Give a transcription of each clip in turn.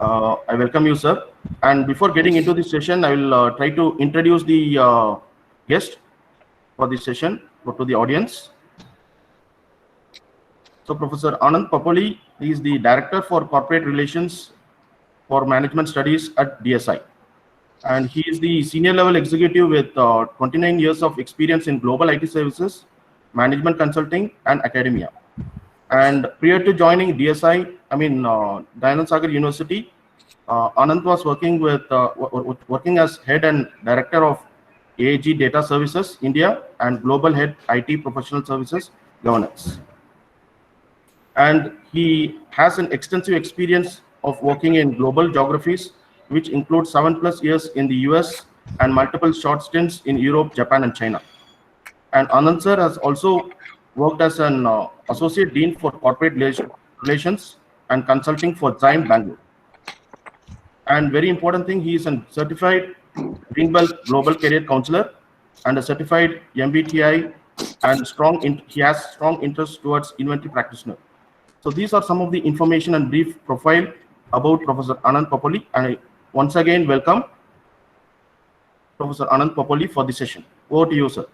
I welcome you, sir. And before getting into the session, I will try to introduce the guest for this session to the audience. So, Professor Anand Papoli is the Director for Corporate Relations for Management Studies at DSI. And he is the senior level executive with 29 years of experience in global IT services, management consulting, and academia. And prior to joining DSI, Dayanand Sagar University, Anand was working as head and director of AAG Data Services India and global head IT Professional Services Governance. And he has an extensive experience of working in global geographies, which includes 7+ years in the US and multiple short stints in Europe, Japan, and China. And Anand sir has also worked as an associate dean for corporate relations and consulting for Zyme Bangalore. And very important thing, he is a certified Greenbelt Global Career Counselor and a certified MBTI, and he has strong interest towards inventory practitioner. So these are some of the information and brief profile about Professor Anand Papoli. And I once again welcome Professor Anand Papoli for the session. Over to you, sir.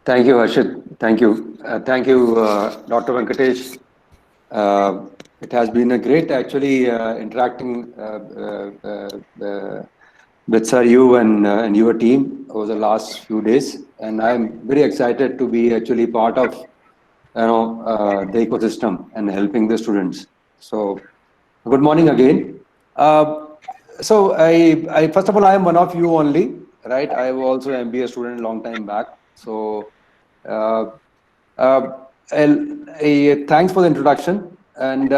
Thank you, Harshit. Thank you. Thank you, Dr. Venkatesh. It has been a great, actually, interacting with Sir, you and your team over the last few days. And I'm very excited to be actually part of, the ecosystem and helping the students. So, good morning again. So, I first of all, I am one of you only, right? I was also an MBA student a long time back. So, thanks for the introduction. And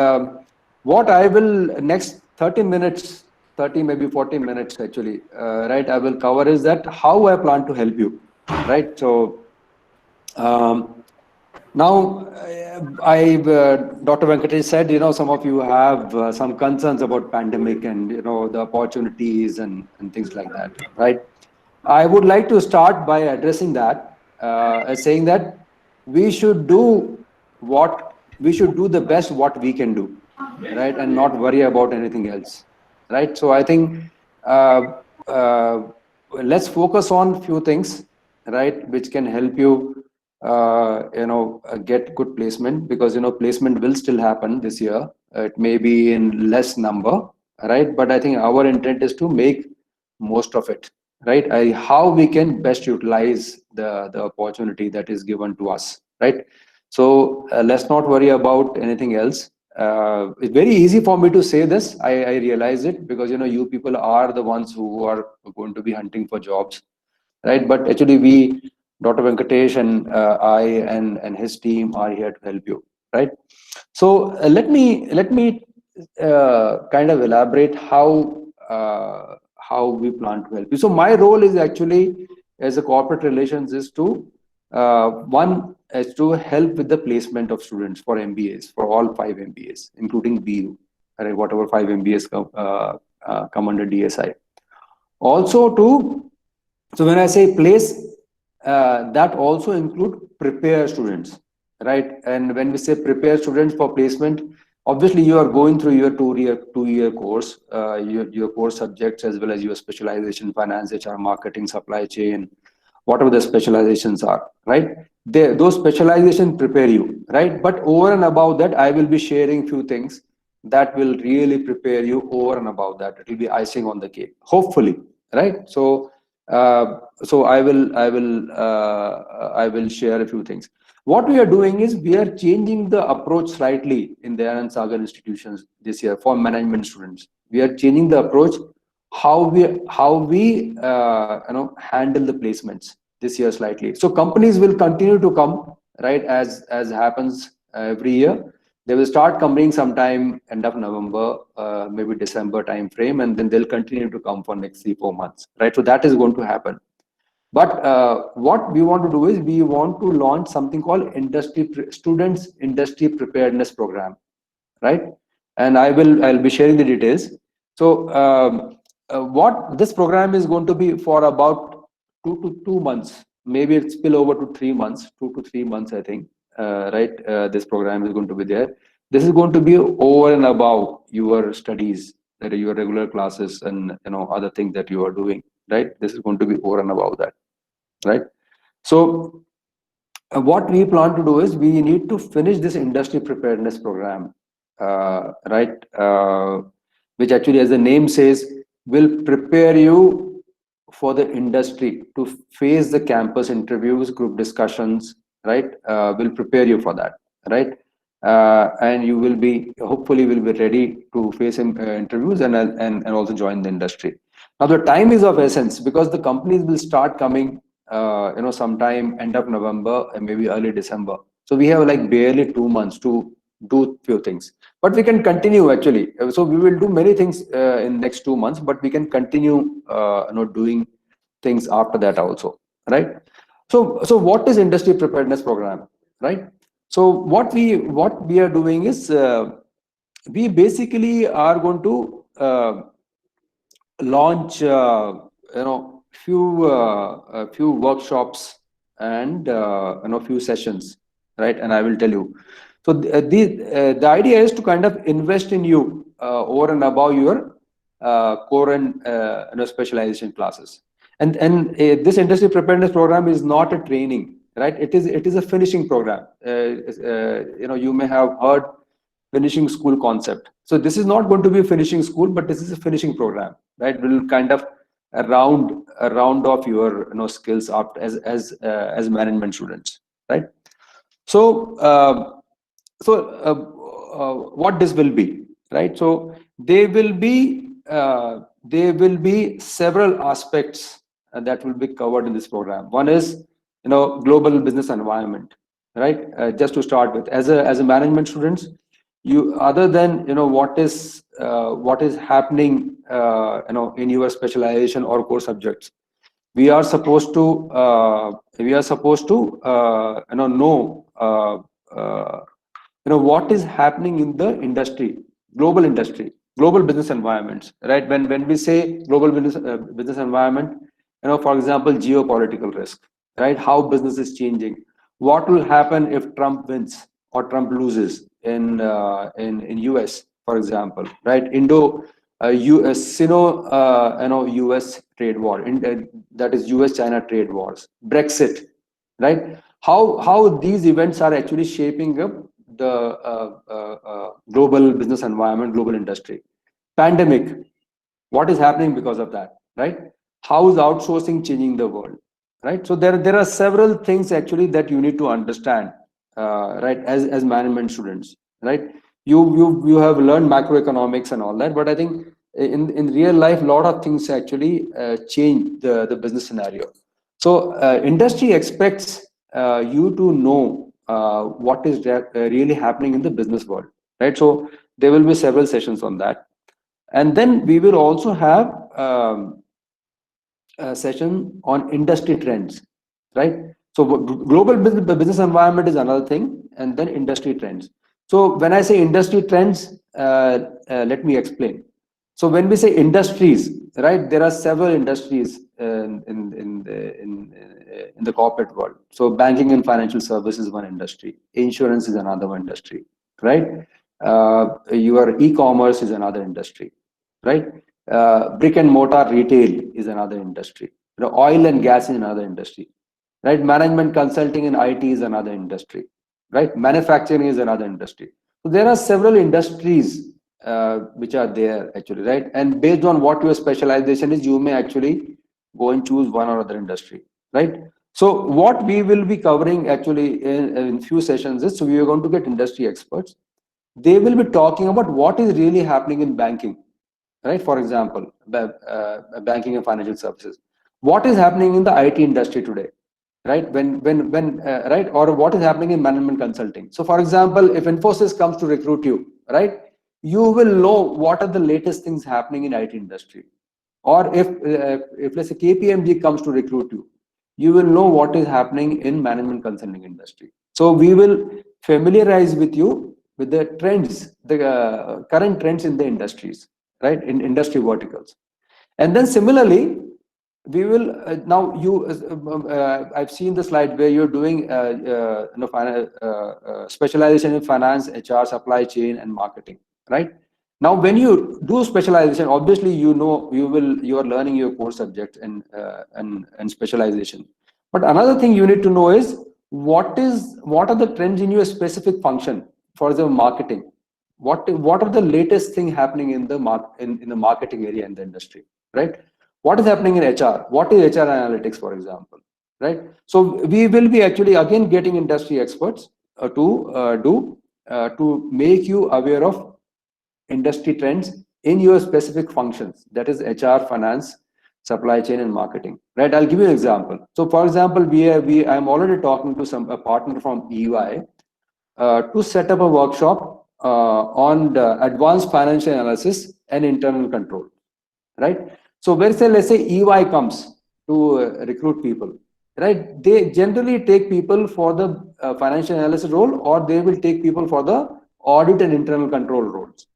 what I will next 30 minutes, 30 maybe 40 minutes actually, right? I will cover is that how I plan to help you, right? So now, Dr. Venkatesh said, some of you have some concerns about pandemic and the opportunities and things like that, right? I would like to start by addressing that, saying that we should do the best what we can do, right, and not worry about anything else, right? So I think let's focus on few things, right, which can help you get good placement, because placement will still happen this year. It may be in less number, right, but I think our intent is to make most of it, right? How we can best utilize the opportunity that is given to us, right? So let's not worry about anything else. It's very easy for me to say this. I realize it, because you people are the ones who are going to be hunting for jobs, right? But actually Dr. Venkatesh and I and his team are here to help you, right? So let me kind of elaborate how we plan to help you. So my role is actually as a corporate relations is to one is to help with the placement of students for MBAs, for all 5 MBAs, including BU, right? Whatever 5 MBAs come under DSI. Also so when I say place, that also include prepare students, right? And when we say prepare students for placement, obviously you are going through your two-year course, your core subjects, as well as your specialization, finance, HR, marketing, supply chain, whatever the specializations are, right? Those specializations prepare you, right? But over and above that, I will be sharing few things that will really prepare you over and above that. It will be icing on the cake, hopefully, right? So I will share a few things. What we are doing is we are changing the approach slightly in the Dayanand Sagar institutions this year for management students. We are changing the approach how we handle the placements this year slightly. So companies will continue to come, right, as happens every year. They will start coming sometime end of November, maybe December time frame, and then they'll continue to come for next 3-4 months, right? So that is going to happen. But what we want to do is we want to launch something called Students Industry Preparedness Program, right? And I'll be sharing the details. So what this program is going to be for about 2 to 2 months, maybe it spill over to 3 months, 2 to 3 months, I think, right? This program is going to be there. This is going to be over and above your studies, your regular classes and other things that you are doing, right? This is going to be over and above that, right? So what we plan to do is we need to finish this industry preparedness program, right? Which actually, as the name says, will prepare you for the industry to face the campus interviews, group discussions, right? Will prepare you for that, right? And you will be, hopefully will be ready to face interviews and also join the industry. Now the time is of essence because the companies will start coming sometime end of November and maybe early December. So we have like barely 2 months to do few things, but we can continue actually. So we will do many things in next 2 months, but we can continue doing things after that also, right? So what is industry preparedness program, right? So what we are doing is we basically are going to launch few workshops and few sessions, right? And I will tell you. So the idea is to kind of invest in you over and above your core and specialization classes. And this industry preparedness program is not a training, right? It is a finishing program. You may have heard finishing school concept. So this is not going to be a finishing school, but this is a finishing program, right? Will kind of round off your skills up as management students, right? So what this will be, right? So there will be several aspects that will be covered in this program. One is global business environment, right? Just to start with, as a management students, you, other than what is happening in your specialization or core subjects, we are supposed to know what is happening in the industry, global business environments, right? When we say global business environment, for example, geopolitical risk, right? How business is changing, what will happen if Trump wins or Trump loses in US, for example, right? US trade war, that is US China trade wars, Brexit, right? How these events are actually shaping up the global business environment, global industry. Pandemic, what is happening because of that, right? How is outsourcing changing the world, right? So there are several things actually that you need to understand, right, as management students, right? You have learned macroeconomics and all that, but I think in real life a lot of things actually change the business scenario. So industry expects you to know what is really happening in the business world, right? So there will be several sessions on that, and then we will also have a session on industry trends, right? So global business environment is another thing, and then industry trends. So when I say industry trends, let me explain. So when we say industries, right, there are several industries in the corporate world. So banking and financial services is one industry, insurance is another one industry, right? Your e-commerce is another industry, right? Brick and mortar retail is another industry. Oil and gas is another industry, right? Management consulting and IT is another industry, right? Manufacturing is another industry. So there are several industries which are there actually, right? And based on what your specialization is, you may actually go and choose one or other industry, right? So what we will be covering actually in few sessions is, so we are going to get industry experts. They will be talking about what is really happening in banking, right? For example, banking and financial services. What is happening in the IT industry today, right? Right? Or what is happening in management consulting. So for example, if Infosys comes to recruit you, right, you will know what are the latest things happening in IT industry. Or if let's say KPMG comes to recruit you, you will know what is happening in management consulting industry. So we will familiarize with you with the trends, the current trends in the industries, right, in industry verticals. And then similarly, we will now you I've seen the slide where you're doing specialization in finance, HR, supply chain, and marketing, right? Now, when you do specialization, obviously, you are learning your core subjects and specialization. But another thing you need to know is what are the trends in your specific function. For example, marketing. What are the latest thing happening in the marketing area in the industry, right? What is happening in HR? What is HR analytics, for example, right? So we will be actually again getting industry experts to make you aware of industry trends in your specific functions, that is HR, finance, supply chain, and marketing, right? I'll give you an example. So for example, I'm already talking to a partner from EY to set up a workshop on the advanced financial analysis and internal control, right? So let's say EY comes to recruit people, right? They generally take people for the financial analysis role, or they will take people for the audit and internal control roles.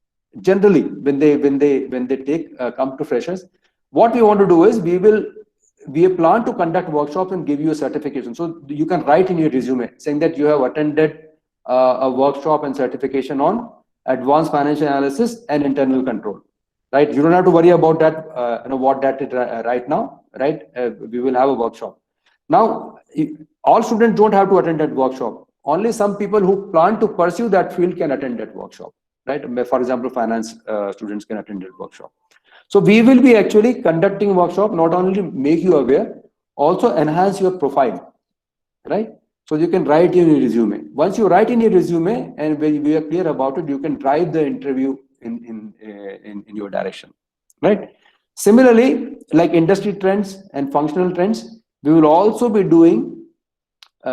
Generally, when they take come to freshers, what we want to do is we plan to conduct workshops and give you a certification. So you can write in your resume saying that you have attended a workshop and certification on advanced financial analysis and internal control, right? You don't have to worry about that, what that is right now, right? We will have a workshop. Now, all students don't have to attend that workshop. Only some people who plan to pursue that field can attend that workshop, right? For example, finance students can attend that workshop. So we will be actually conducting workshop, not only make you aware, also enhance your profile, right? So you can write in your resume. Once you write in your resume and we are clear about it, you can drive the interview in your direction, right? Similarly, like industry trends and functional trends, we will also be doing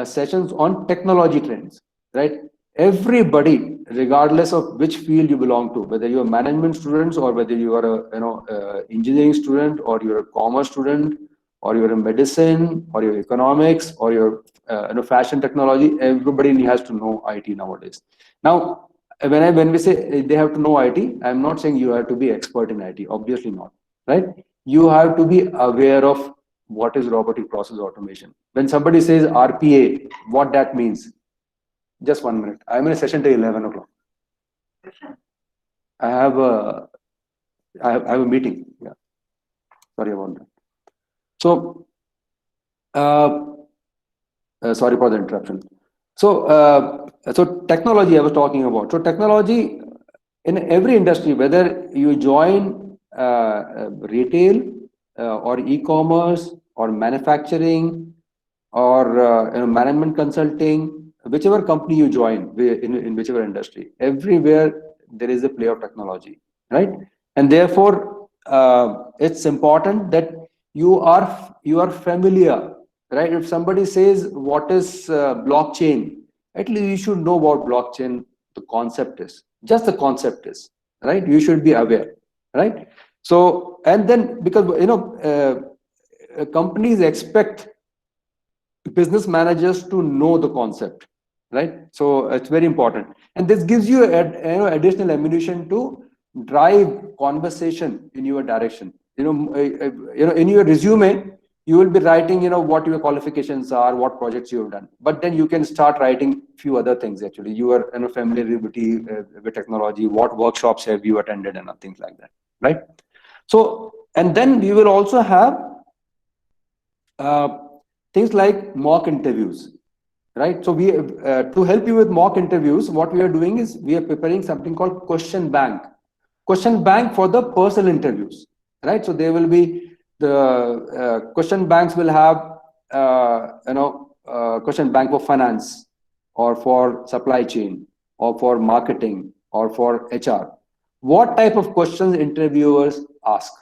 sessions on technology trends, right? Everybody, regardless of which field you belong to, whether you're management students or whether you are a engineering student, or you're a commerce student, or you're in medicine, or you're economics, or you're fashion technology, everybody has to know IT nowadays. Now, when we say they have to know IT, I'm not saying you have to be expert in IT, obviously not, right? You have to be aware of what is robotic process automation. When somebody says RPA, what that means. Just 1 minute. I'm in a session till 11 o'clock. I have a meeting. Yeah. Sorry about that. So, sorry for the interruption. So, technology I was talking about. So technology in every industry, whether you join retail or e-commerce or manufacturing or management consulting, whichever company you join in whichever industry, everywhere there is a play of technology, right? And therefore, it's important that you are familiar, right? If somebody says what is blockchain, at least you should know what blockchain the concept is. Just the concept is, right? You should be aware, right? So, and then because companies expect business managers to know the concept, right? So it's very important, and this gives you additional ammunition to drive conversation in your direction. In your resume, you will be writing, what your qualifications are, what projects you have done, but then you can start writing few other things. Actually, you are familiar with technology, what workshops have you attended, and things like that, right? So, and then we will also have things like mock interviews, right? So we to help you with mock interviews, what we are doing is we are preparing something called question bank for the personal interviews, right? So there will be the question banks will have question bank for finance, or for supply chain, or for marketing, or for HR. What type of questions interviewers ask,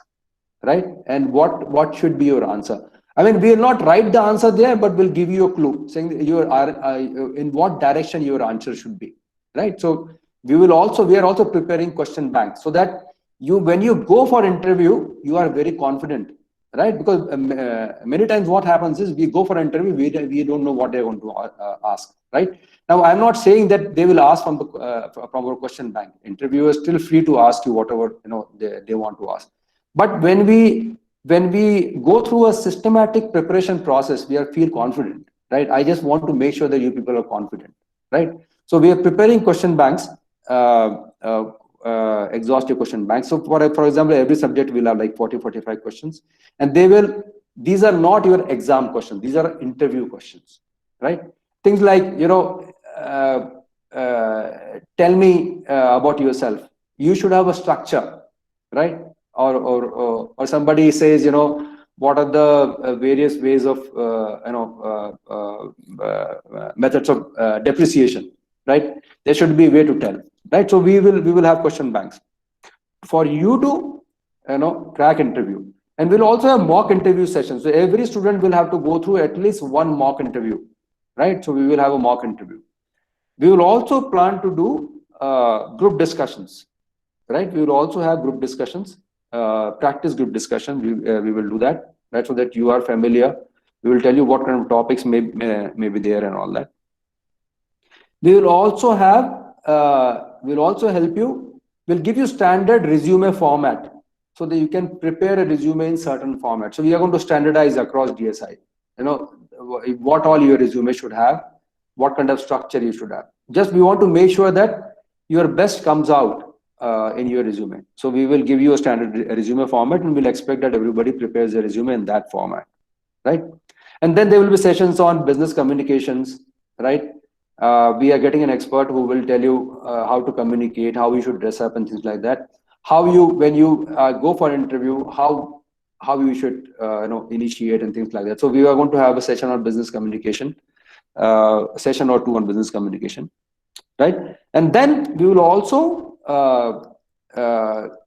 right? And what should be your answer? I mean, we will not write the answer there, but we'll give you a clue saying that in what direction your answer should be, right? So we are also preparing question banks so that when you go for interview, you are very confident, right? Because many times what happens is we go for an interview, we don't know what they're going to ask, right? Now, I'm not saying that they will ask from our question bank. Interviewers still free to ask you whatever they want to ask. But when we go through a systematic preparation process, we feel confident, right? I just want to make sure that you people are confident, right? So we are preparing question banks exhaustive question bank. So for example, every subject will have like 40-45 questions, and these are not your exam questions, these are interview questions, right? Things like, tell me about yourself. You should have a structure, right? Or somebody says, what are the various ways of methods of depreciation, right? There should be a way to tell, right? So we will have question banks for you to crack interview. And we'll also have mock interview sessions. So every student will have to go through at least one mock interview, right? So we will have a mock interview. We will also plan to do group discussions, right? We will also have group discussions, practice group discussion. We will do that, right? So that you are familiar. We will tell you what kind of topics may be there and all that. We will also have, we'll also help you. We'll give you standard resume format so that you can prepare a resume in certain format. So we are going to standardize across DSI, what all your resume should have, what kind of structure you should have. Just we want to make sure that your best comes out in your resume. So we will give you a standard resume format, and we'll expect that everybody prepares a resume in that format, right? And then there will be sessions on business communications, right? We are getting an expert who will tell you how to communicate, how you should dress up and things like that. How you, when you go for an interview, how you should initiate and things like that. So we are going to have a session on business communication, a session or two on business communication, right? And then we will also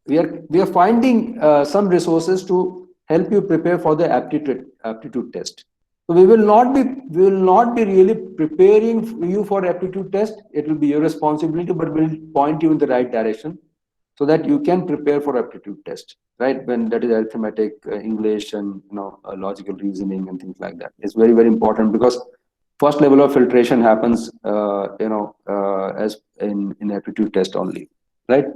we are finding some resources to help you prepare for the aptitude test. So we will not be really preparing you for aptitude test. It will be your responsibility, but we'll point you in the right direction so that you can prepare for aptitude test, right? When that is arithmetic, English, and logical reasoning and things like that. It's very, very important, because first level of filtration happens as in aptitude test only, right?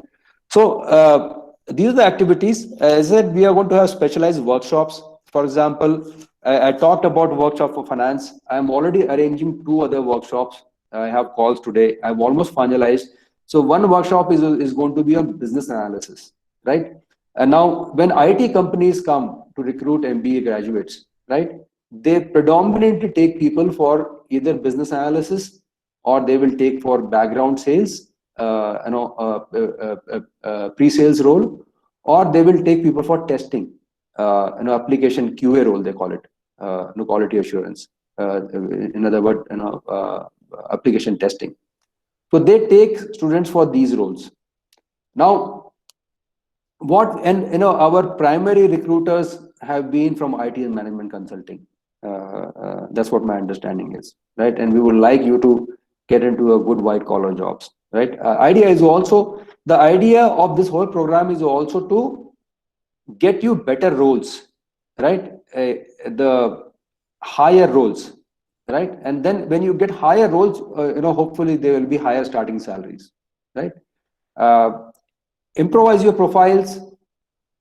So these are the activities. As I said, we are going to have specialized workshops. For example, I talked about workshop for finance. I'm already arranging 2 other workshops. I have calls today. I've almost finalized. So one workshop is going to be on business analysis, right? And now when IT companies come to recruit MBA graduates, right, they predominantly take people for either business analysis, or they will take for background sales, pre-sales role, or they will take people for testing, application QA role, they call it, quality assurance, in other words, application testing. So they take students for these roles. Now, our primary recruiters have been from IT and management consulting. That's what my understanding is, right? And we would like you to get into a good white collar jobs, right? The idea of this whole program is also to get you better roles, right? The higher roles, right? And then when you get higher roles, hopefully there will be higher starting salaries, right? Improvise your profiles,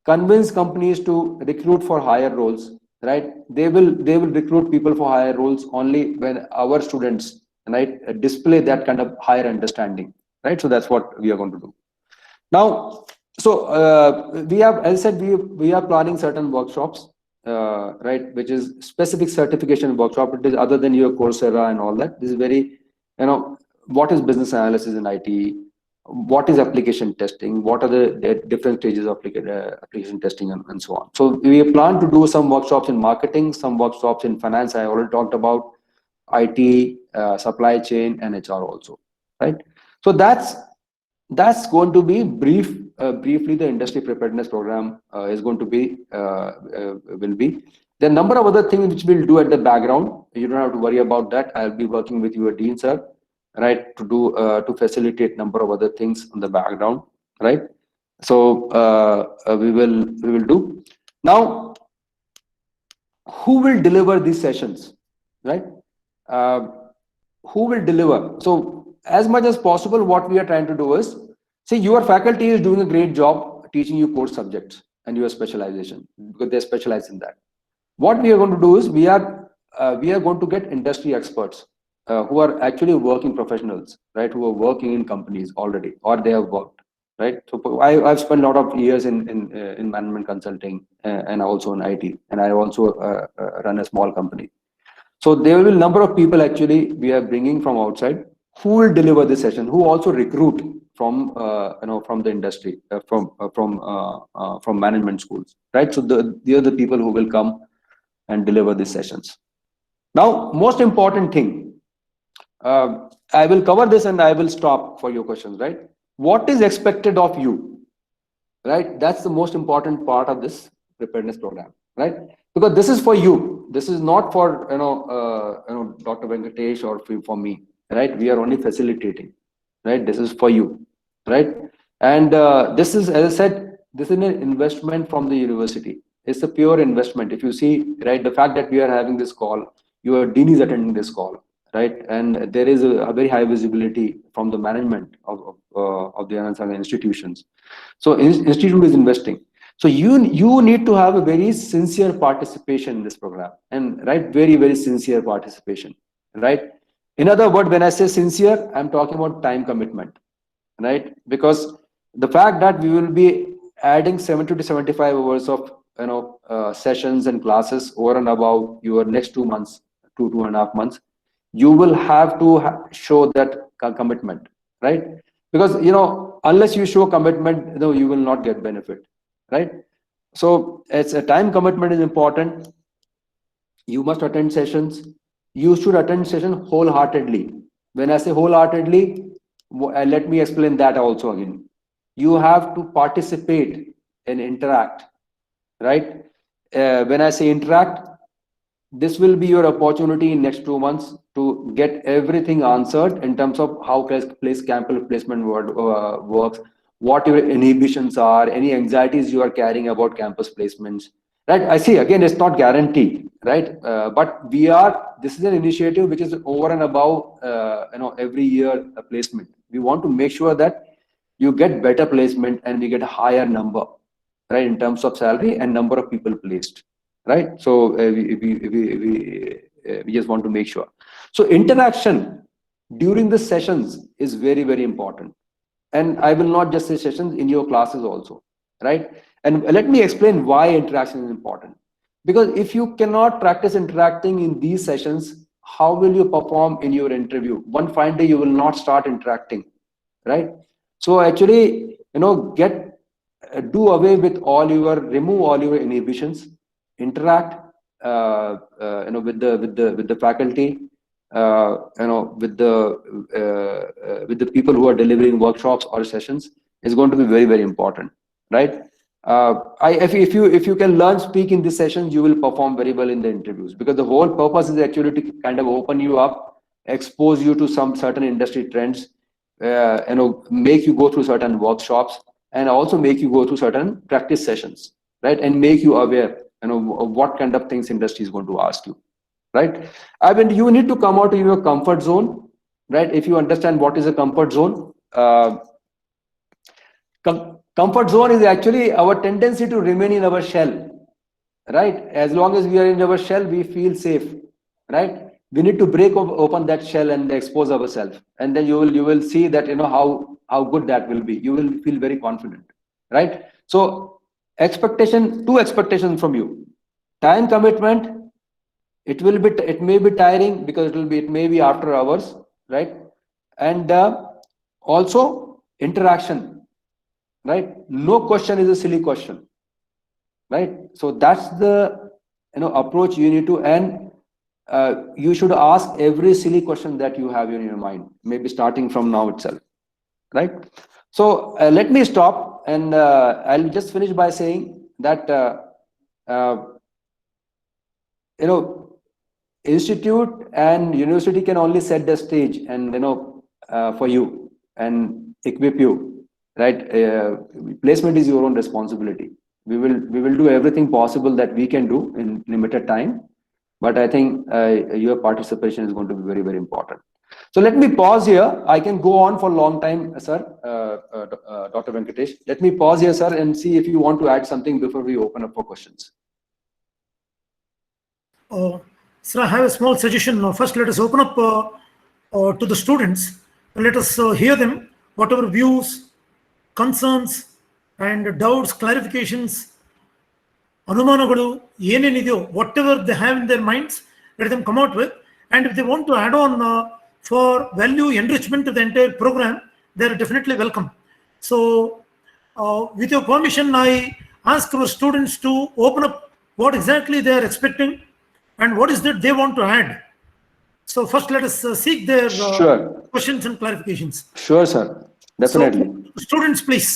convince companies to recruit for higher roles, right? They will recruit people for higher roles only when our students, right, display that kind of higher understanding, right? So that's what we are going to do. Now, so we have, as I said, we are planning certain workshops, right, which is specific certification workshop. It is other than your Coursera and all that. This is very, what is business analysis in IT? What is application testing? What are the different stages of application testing, and so on. So we plan to do some workshops in marketing, some workshops in finance. I already talked about IT, supply chain, and HR also, right? So that's going to be briefly the industry preparedness program is going to be, will be. There are a number of other things which we'll do at the background. You don't have to worry about that. I'll be working with your dean, sir, right, to do to facilitate number of other things on the background, right? So we will do. Now, who will deliver these sessions, right? Who will deliver? So as much as possible, what we are trying to do is, see, your faculty is doing a great job teaching you core subjects and your specialization, because they're specialized in that. What we are going to do is, we are going to get industry experts who are actually working professionals, right, who are working in companies already, or they have worked, right? So I've spent a lot of years in management consulting and also in IT, and I also run a small company. So there will be a number of people actually we are bringing from outside who will deliver this session, who also recruit from from the industry, from management schools, right? So they are the people who will come and deliver these sessions. Now, most important thing, I will cover this and I will stop for your questions, right? What is expected of you, right? That's the most important part of this preparedness program, right? Because this is for you. This is not for Dr. Venkatesh or for me, right? We are only facilitating, right? This is for you, right? And this is, as I said, this is an investment from the university. It's a pure investment. If you see, right, the fact that we are having this call, your dean is attending this call, right? And there is a very high visibility from the management of the Anand Sagar institutions. So institute is investing. So you need to have a very sincere participation in this program, and right, very sincere participation, right? In other words, when I say sincere, I'm talking about time commitment, right? Because the fact that we will be adding 70 to 75 hours of sessions and classes over and above your next 2 months, 2.5 months, you will have to show that commitment, right? Because unless you show commitment, you will not get benefit, right? So it's a time commitment is important. You must attend sessions. You should attend session wholeheartedly. When I say wholeheartedly, let me explain that also again. You have to participate and interact, right? When I say interact, this will be your opportunity in next 2 months to get everything answered in terms of how campus placement works, what your inhibitions are, any anxieties you are carrying about campus placements, right? I see, again, it's not guaranteed, right? But this is an initiative which is over and above every year placement. We want to make sure that you get better placement and we get a higher number, right, in terms of salary and number of people placed, right? So we just want to make sure. So interaction during the sessions is very important. And I will not just say sessions, in your classes also, right? And let me explain why interaction is important. Because if you cannot practice interacting in these sessions, how will you perform in your interview? One fine day you will not start interacting, right? So actually, do away with remove all your inhibitions, interact with the faculty, with the people who are delivering workshops or sessions is going to be very important, right? If you can learn speak in these sessions, you will perform very well in the interviews, because the whole purpose is actually to kind of open you up, expose you to some certain industry trends, make you go through certain workshops, and also make you go through certain practice sessions, right? And make you aware, of what kind of things industry is going to ask you, right? I mean, you need to come out of your comfort zone, right? If you understand what is a comfort zone, comfort zone is actually our tendency to remain in our shell, right? As long as we are in our shell, we feel safe, right? We need to break open that shell and expose ourselves, and then you will see that how good that will be. You will feel very confident, right? So two expectations from you: time commitment. It may be tiring because it may be after hours, right? And also interaction, right? No question is a silly question, right? So that's the approach you need to, and you should ask every silly question that you have in your mind, maybe starting from now itself, right? So let me stop, and I'll just finish by saying that institute and university can only set the stage and for you and equip you, right? Placement is your own responsibility. We will do everything possible that we can do in limited time, but I think your participation is going to be very important. So let me pause here. I can go on for a long time, sir, Dr. Venkatesh. Let me pause here, sir, and see if you want to add something before we open up for questions. Sir, I have a small suggestion. First, let us open up to the students. Let us hear them, whatever views, concerns and doubts, clarifications, ಅನುಮಾನಗಳು ಏನೇನಿದೆಯೋ, whatever they have in their minds, let them come out with. And if they want to add on for value enrichment to the entire program, they are definitely welcome. So with your permission, I ask our students to open up what exactly they are expecting and what is that they want to add. So first let us seek their Sure. questions and clarifications. Sure, sir. Definitely. So, students, please.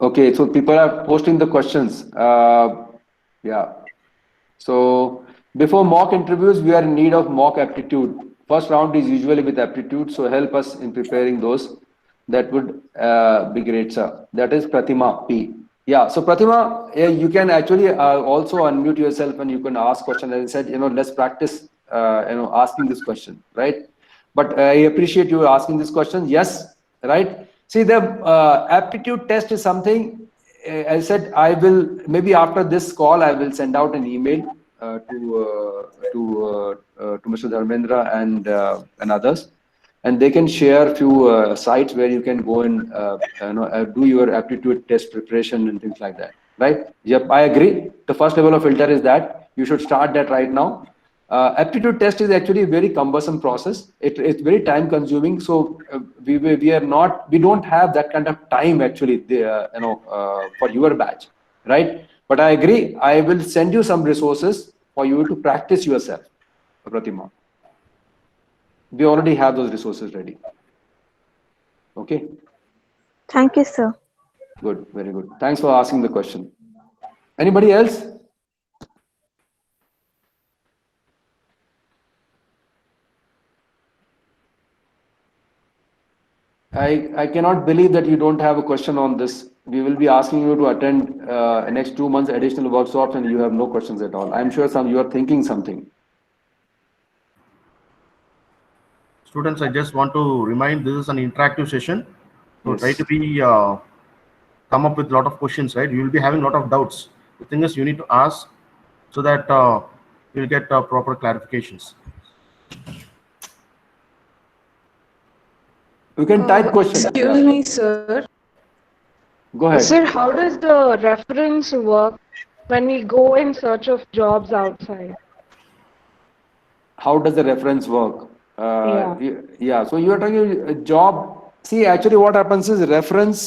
Okay, so people are posting the questions. Yeah. So before mock interviews, we are in need of mock aptitude. First round is usually with aptitude, so help us in preparing those. That would be great, sir. That is Pratima P. Yeah, so Pratima, you can actually also unmute yourself and you can ask questions. As I said, let's practice, asking this question, right? But I appreciate you asking this question. Yes, right? See, the aptitude test is something, I said, I will, maybe after this call, I will send out an email to Mr. Dharmendra and others, and they can share a few sites where you can go and do your aptitude test preparation and things like that, right? Yep, I agree. The first level of filter is that you should start that right now. Aptitude test is actually a very cumbersome process. It's very time consuming. So we don't have that kind of time actually, for your batch, right? But I agree. I will send you some resources for you to practice yourself, Pratima. We already have those resources ready. Okay. Thank you, sir. Good. Very good. Thanks for asking the question. Anybody else? I cannot believe that you don't have a question on this. We will be asking you to attend next 2 months additional workshops and you have no questions at all. I'm sure you are thinking something. Students, I just want to remind this is an interactive session. So Yes. try to be come up with a lot of questions, right? You will be having a lot of doubts. The thing is, you need to ask so that you'll get proper clarifications. You can type questions. Excuse me, sir. Go ahead. Sir, how does the reference work when we go in search of jobs outside? How does the reference work? Yeah. So you are talking a job. See, actually what happens is reference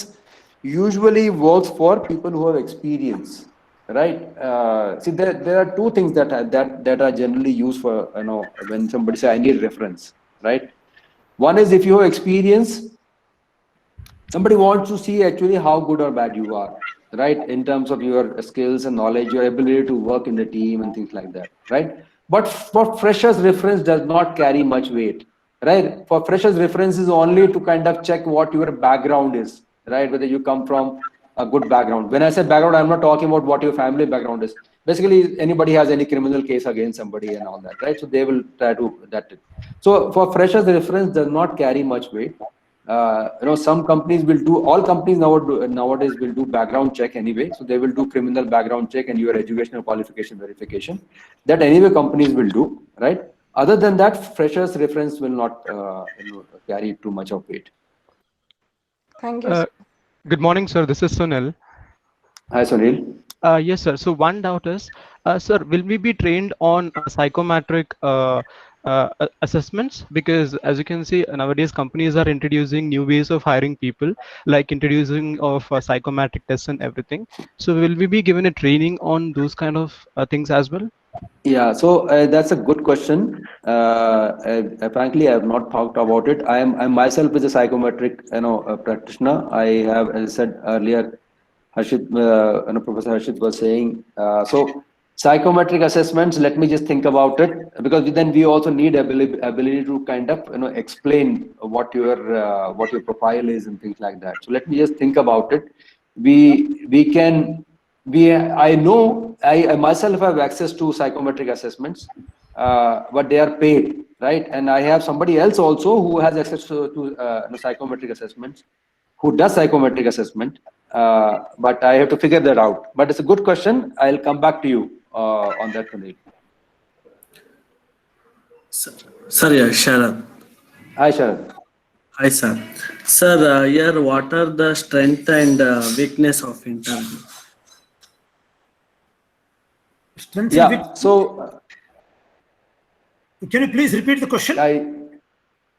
usually works for people who have experience, right? See, there are two things that are generally used for, when somebody say I need reference, right? One is if you have experience, somebody wants to see actually how good or bad you are, right? In terms of your skills and knowledge, your ability to work in the team and things like that, right? But for freshers, reference does not carry much weight, right? For freshers, reference is only to kind of check what your background is, right? Whether you come from a good background. When I say background, I'm not talking about what your family background is. Basically, anybody has any criminal case against somebody and all that, right? So they will try to that. So for freshers, the reference does not carry much weight. Some companies will do, all companies nowadays will do background check anyway. So they will do criminal background check and your educational qualification verification. That anyway companies will do, right? Other than that, freshers reference will not carry too much of weight. Thank you. Good morning, sir. This is Sunil. Hi, Sunil. Yes, sir. So one doubt is, sir, will we be trained on psychometric assessments? Because as you can see, nowadays companies are introducing new ways of hiring people, like introducing of psychometric tests and everything. So will we be given a training on those kind of things as well? Yeah, so that's a good question. Frankly, I have not talked about it. I myself is a psychometric, practitioner. I have, as I said earlier, Harshit, Professor Harshit was saying. So psychometric assessments. Let me just think about it, because then we also need ability to kind of explain what your profile is and things like that. So let me just think about it. I know I myself have access to psychometric assessments, but they are paid, right? And I have somebody else also who has access to psychometric assessments, who does psychometric assessment, but I have to figure that out. But it's a good question. I'll come back to you on that, Sunil. Sir, yeah, Sharad. Hi, Sharad. Hi, sir. Sir, here, what are the strength and weakness of interview? Strengths and Yeah. weaknesses. So Can you please repeat the question?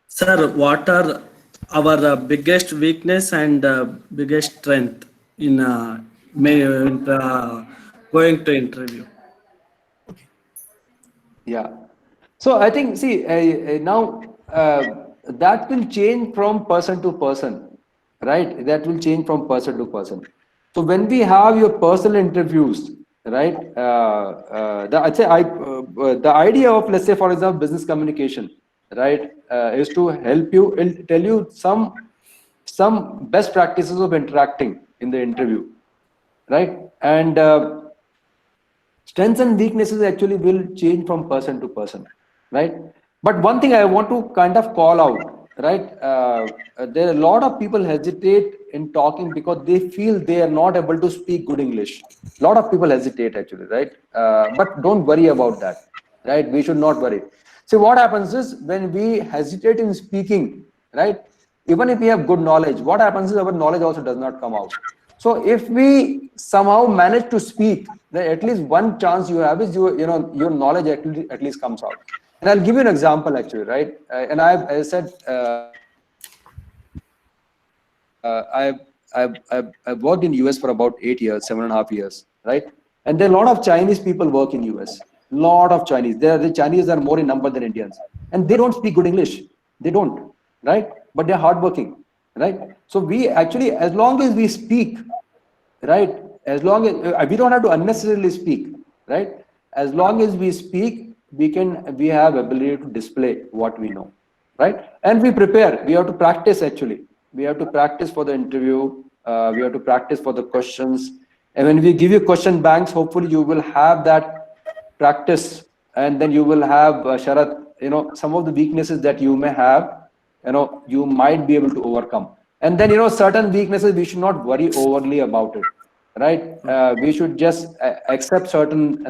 Sir, what are our biggest weakness and biggest strength in going to interview? Yeah. So I think, see, now that will change from person to person, right? That will change from person to person. So when we have your personal interviews, right? The idea of, let's say, for example, business communication, right, is to help you, it'll tell you some best practices of interacting in the interview, right? And strengths and weaknesses actually will change from person to person, right? But one thing I want to kind of call out, right? There are a lot of people hesitate in talking because they feel they are not able to speak good English. A lot of people hesitate actually, right? But don't worry about that, right? We should not worry. See, what happens is when we hesitate in speaking, right? Even if we have good knowledge, what happens is our knowledge also does not come out. So if we somehow manage to speak, then at least one chance you have is your knowledge at least comes out. And I'll give you an example actually, right? And I said I've worked in US for about 8 years, 7.5 years, right? And there are a lot of Chinese people work in US. Lot of Chinese. The Chinese are more in number than Indians, and they don't speak good English. They don't, right? But they're hardworking, right? So we actually, as long as we speak, right? As long as we don't have to unnecessarily speak, right? As long as we speak, we have ability to display what we know, right? And we prepare. We have to practice actually. We have to practice for the interview. We have to practice for the questions. And when we give you question banks, hopefully you will have that practice, and then you will have Sharath, some of the weaknesses that you may have, you might be able to overcome. And then certain weaknesses we should not worry overly about it, right? We should just accept certain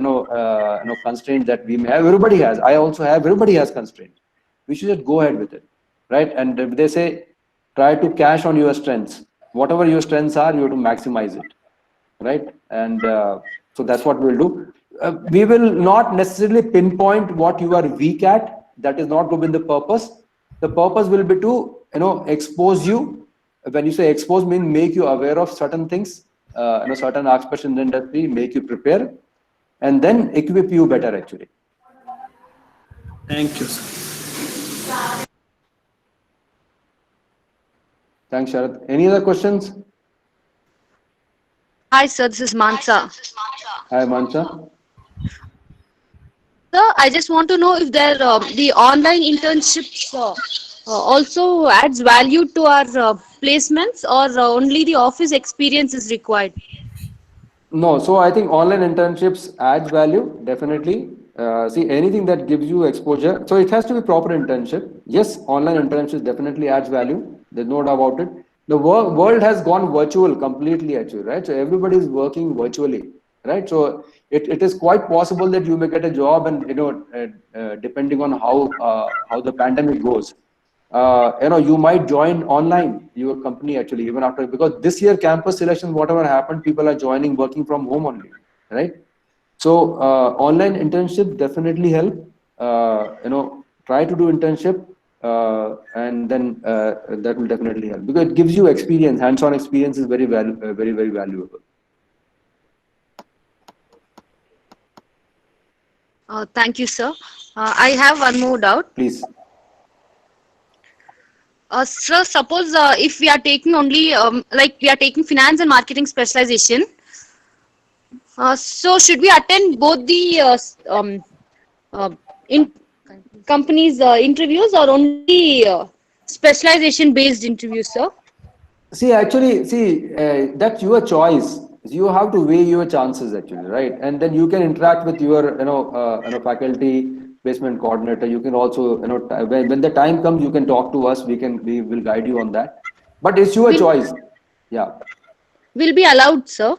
constraints that we may have. Everybody has. I also have. Everybody has constraints. We should just go ahead with it, right? And if they say try to cash on your strengths, whatever your strengths are, you have to maximize it, right? And so that's what we'll do. We will not necessarily pinpoint what you are weak at. That is not going to be the purpose. The purpose will be to expose you. When you say expose, means make you aware of certain things, certain aspects in the industry, make you prepare, and then equip you better actually. Thank you, sir. Thanks, Sharath. Any other questions? Hi, sir. This is Mansa. Hi, Mansa. Sir, I just want to know if the online internships also adds value to our placements, or only the office experience is required? No, so I think online internships adds value, definitely. See, anything that gives you exposure, so it has to be proper internship. Yes, online internships definitely adds value. There's no doubt about it. The world has gone virtual completely actually, right? So everybody is working virtually, right? So it is quite possible that you may get a job, and depending on how the pandemic goes, you might join online your company actually even after, because this year campus selection, whatever happened, people are joining working from home only, right? So online internship definitely help. Try to do internship, and then that will definitely help, because it gives you experience. Hands-on experience is very very valuable. Thank you, sir. I have one more doubt. Please. Sir, suppose if we are taking only like we are taking finance and marketing specialization, so should we attend both the in companies interviews, or only specialization based interviews, sir? See, actually, that's your choice. You have to weigh your chances actually, right? And then you can interact with your faculty placement coordinator. You can also when the time comes, you can talk to us. We will guide you on that. But it's your choice. Yeah. Will be allowed, sir?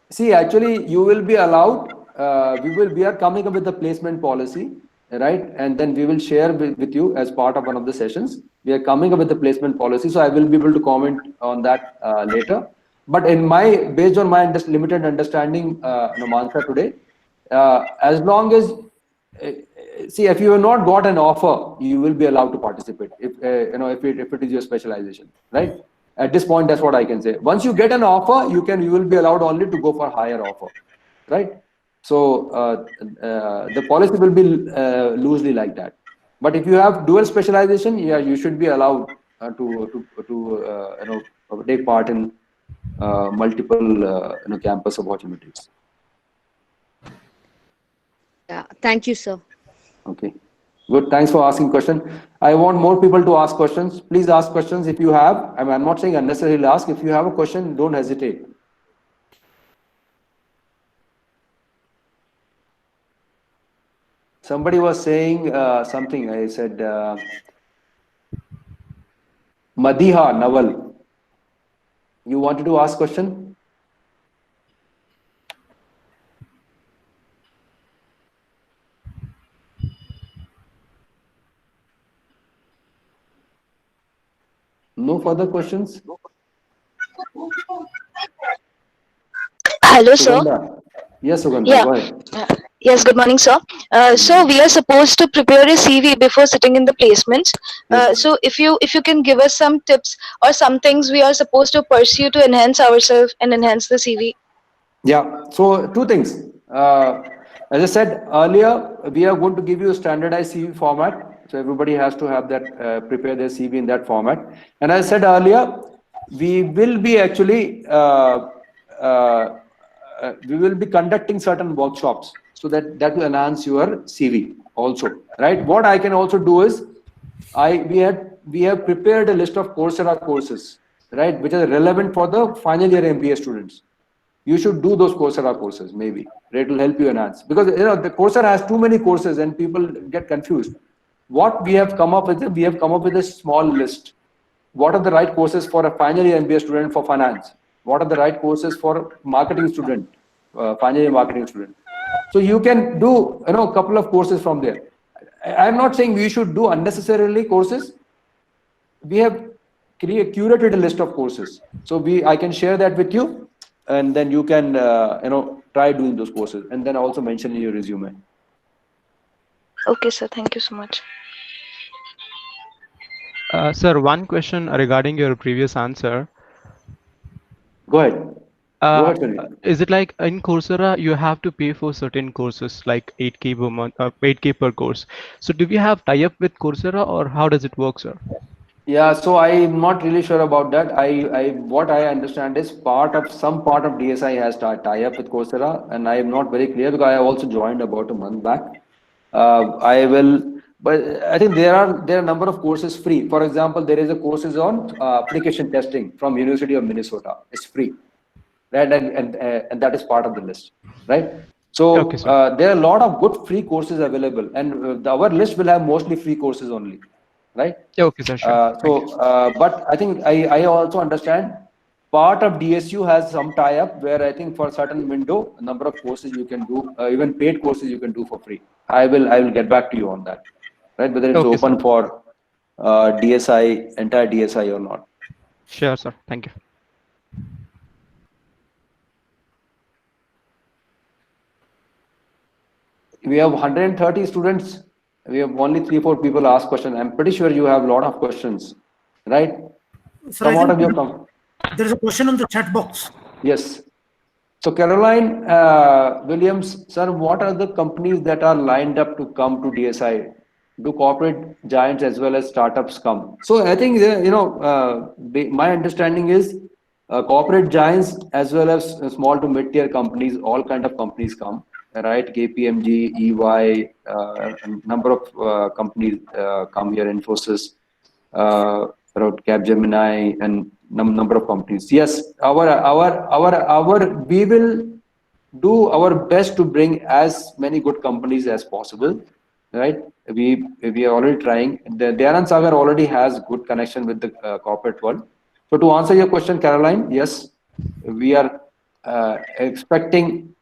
See, actually, you will be allowed we are coming up with the placement policy, right? And then we will share with you as part of one of the sessions. We are coming up with the placement policy, so I will be able to comment on that later. But based on my limited understanding, Mansa, today, as long as see, if you have not got an offer, you will be allowed to participate. If if it is your specialization, right? At this point, that's what I can say. Once you get an offer, you will be allowed only to go for higher offer, right? So the policy will be loosely like that. But if you have dual specialization, yeah, you should be allowed to take part in multiple campus opportunities. Yeah, thank you, sir. Okay, good. Thanks for asking question. I want more people to ask questions. Please ask questions if you have. I'm not saying unnecessarily ask. If you have a question, don't hesitate. Somebody was saying something. I said Madiha Naval. You wanted to ask question? No further questions? Hello, sir. Sugandha. Yes, Sugandha, Yeah. go ahead. Yes, good morning, sir. So we are supposed to prepare a CV before sitting in the placements. Yes. So if you can give us some tips or some things we are supposed to pursue to enhance ourselves and enhance the CV. Yeah. So two things. As I said earlier, we are going to give you a standardized CV format. So everybody has to have that, prepare their CV in that format. And as I said earlier, we will be actually we will be conducting certain workshops, so that will enhance your CV also, right? What I can also do is we have prepared a list of Coursera courses, right, which are relevant for the final year MBA students. You should do those Coursera courses, maybe. It will help you enhance, because the Coursera has too many courses and people get confused. What we have come up with, we have come up with a small list. What are the right courses for a final year MBA student for finance? What are the right courses for marketing student, final year marketing student? So you can do a couple of courses from there. I'm not saying we should do unnecessarily courses. We have curated a list of courses, so I can share that with you, and then you can try doing those courses, and then also mention in your resume. Okay, sir. Thank you so much. Sir, one question regarding your previous answer. Go ahead. Go ahead, Sunil. Is it like in Coursera you have to pay for certain courses like 8K per month, 8K per course? So do we have tie-up with Coursera, or how does it work, sir? Yeah, so I'm not really sure about that. What I understand is some part of DSI has tie-up with Coursera, and I am not very clear because I have also joined about a month back. But I think there are a number of courses free. For example, there is a courses on application testing from University of Minnesota. It's free, right? And that is part of the list, right? So Okay, sir. there are a lot of good free courses available, and our list will have mostly free courses only, right? Okay, sir. Sure. But I think I also understand part of DSU has some tie-up where I think for a certain window, a number of courses you can do, even paid courses you can do for free. I will get back to you on that, right? Whether it's Okay, open sir. for DSI, entire DSI or not. Sure, sir. Thank you. We have 130 students. We have only 3-4 people ask questions. I'm pretty sure you have a lot of questions, right? Sir, I Come out think of your there is a question on the chat box. Yes. So Caroline Williams, sir, what are the companies that are lined up to come to DSI? Do corporate giants as well as startups come? So I think my understanding is corporate giants as well as small to mid-tier companies, all kind of companies come, right? KPMG, EY, a number of companies come here, Infosys, Capgemini, and number of companies. Yes, we will do our best to bring as many good companies as possible, right? We are already trying. The Dayanand Sagar already has good connection with the corporate world. So to answer your question, Caroline, yes, we are expecting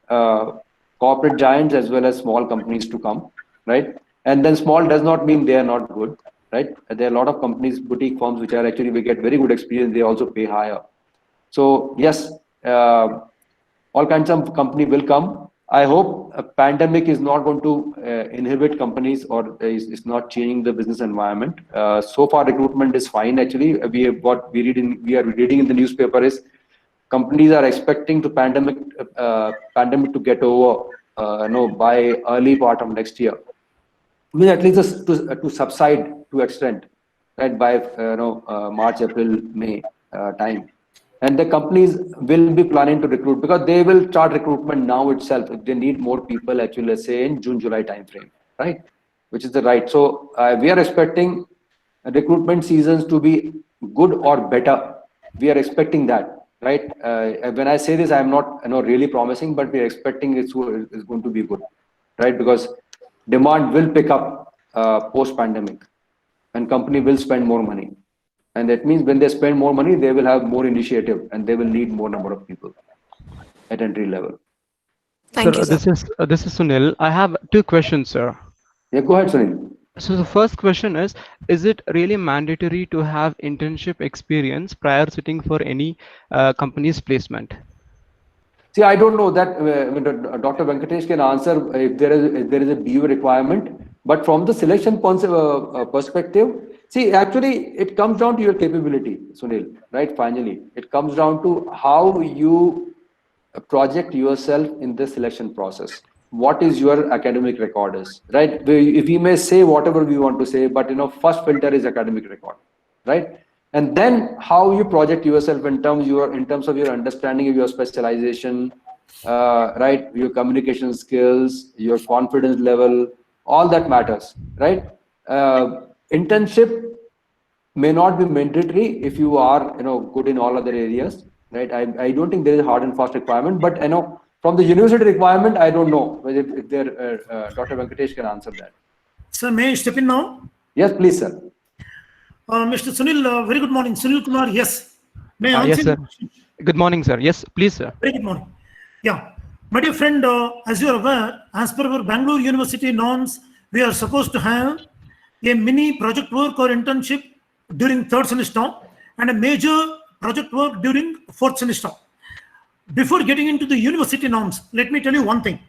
corporate giants as well as small companies to come, right? And then small does not mean they are not good, right? There are a lot of companies, boutique firms, which are actually, we get very good experience. They also pay higher. So yes, all kinds of company will come. I hope a pandemic is not going to inhibit companies or is not changing the business environment. So far, recruitment is fine. Actually, we are reading in the newspaper is companies are expecting the pandemic to get over, by early part of next year. I mean, at least to subside to extent, right, by March, April, May time. And the companies will be planning to recruit because they will start recruitment now itself if they need more people, actually, let's say in June, July timeframe, right? Which is the right. So we are expecting recruitment seasons to be good or better. We are expecting that, right? When I say this, I'm not really promising, but we are expecting it's going to be good, right? Because demand will pick up post-pandemic and company will spend more money. And that means when they spend more money, they will have more initiative and they will need more number of people at entry level. Thank you, sir. This is Sunil. I have two questions, sir. Yeah, go ahead, Sunil. So the first question is it really mandatory to have internship experience prior sitting for any company's placement? See, I don't know that Dr. Venkatesh can answer if there is a BU requirement, but from the selection perspective, see, actually, it comes down to your capability, Sunil, right? Finally, it comes down to how you project yourself in the selection process. What is your academic record is, right? If we may say whatever we want to say, but first filter is academic record, right? And then how you project yourself in terms of your understanding of your specialization, right? Your communication skills, your confidence level, all that matters, right? Internship may not be mandatory if you are good in all other areas, right? I don't think there is a hard and fast requirement, but from the university requirement, I don't know whether if there Dr. Venkatesh can answer that. Sir, may I step in now? Yes, please, sir. Mr. Sunil, very good morning. Sunil Kumar, yes. May I answer? Yes, sir. Good morning, sir. Yes, please, sir. Very good morning. Yeah. My dear friend, as you are aware, as per our Bangalore University norms, we are supposed to have a mini project work or internship during third semester and a major project work during fourth semester. Before getting into the university norms, let me tell you one thing.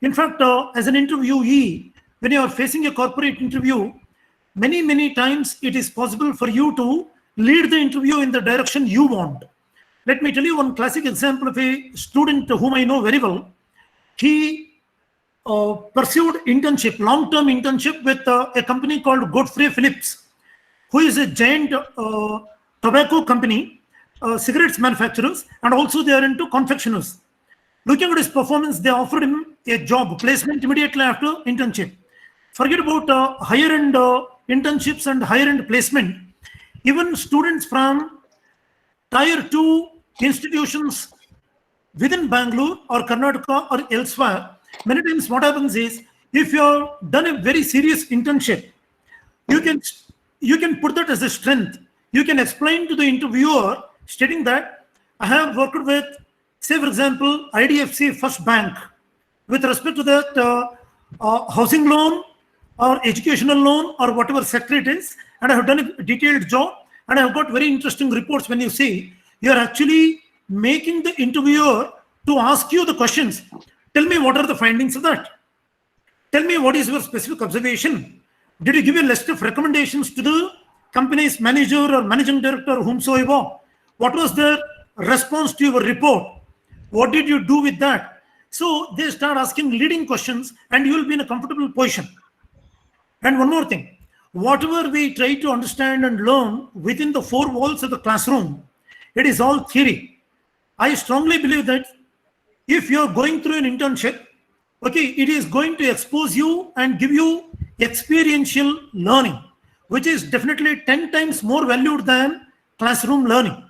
In fact, as an interviewee, when you are facing a corporate interview, many times it is possible for you to lead the interview in the direction you want. Let me tell you one classic example of a student whom I know very well. He pursued internship, long-term internship with a company called Godfrey Phillips, who is a giant tobacco company, cigarettes manufacturers, and also they are into confectioners. Looking at his performance, they offered him a job placement immediately after internship. Forget about higher-end internships and higher-end placement. Even students from Tier 2 institutions within Bangalore or Karnataka or elsewhere, many times what happens is, if you have done a very serious internship, you can put that as a strength. You can explain to the interviewer, stating that I have worked with, say for example, IDFC First Bank with respect to that housing loan or educational loan or whatever sector it is, and I have done a detailed job and I have got very interesting reports. When you see, you are actually making the interviewer to ask you the questions. Tell me what are the findings of that. Tell me what is your specific observation. Did you give a list of recommendations to the company's manager or managing director or whomsoever? What was their response to your report? What did you do with that? So they start asking leading questions and you will be in a comfortable position. And one more thing, whatever we try to understand and learn within the four walls of the classroom, it is all theory. I strongly believe that if you are going through an internship, okay, it is going to expose you and give you experiential learning, which is definitely 10 times more valued than classroom learning.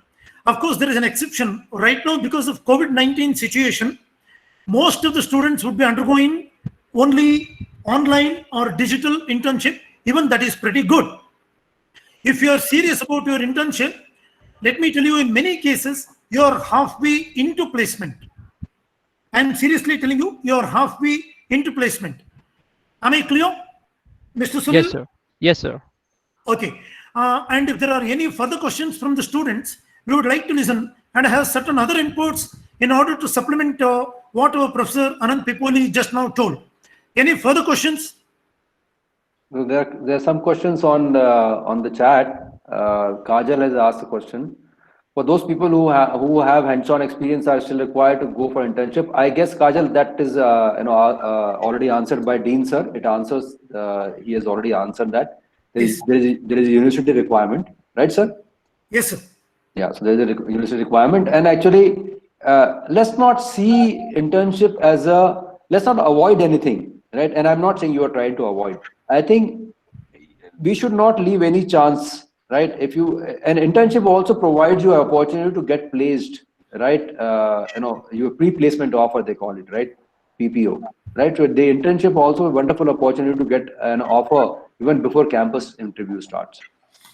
Of course, there is an exception. Right now, because of COVID-19 situation, most of the students would be undergoing only online or digital internship. Even that is pretty good. If you are serious about your internship, let me tell you, in many cases, you are halfway into placement. I am seriously telling you, you are halfway into placement. Am I clear, Mr. Sunil? Yes, sir. Yes, sir. Okay. And if there are any further questions from the students, we would like to listen and have certain other inputs in order to supplement what our Professor Anand Pipoli just now told. Any further questions? So there are some questions on the chat. Kajal has asked a question. For those people who have hands-on experience are still required to go for internship. I guess Kajal, that is already answered by Dean sir. It answers. He has already answered that. There is a university requirement, right, sir? Yes, sir. Yeah. So there is a university requirement, and actually, let's not see internship as let's not avoid anything, right? And I'm not saying you are trying to avoid. I think we should not leave any chance, right? An internship also provides you an opportunity to get placed, right? Your pre-placement offer, they call it, right? PPO, right? So the internship also a wonderful opportunity to get an offer even before campus interview starts,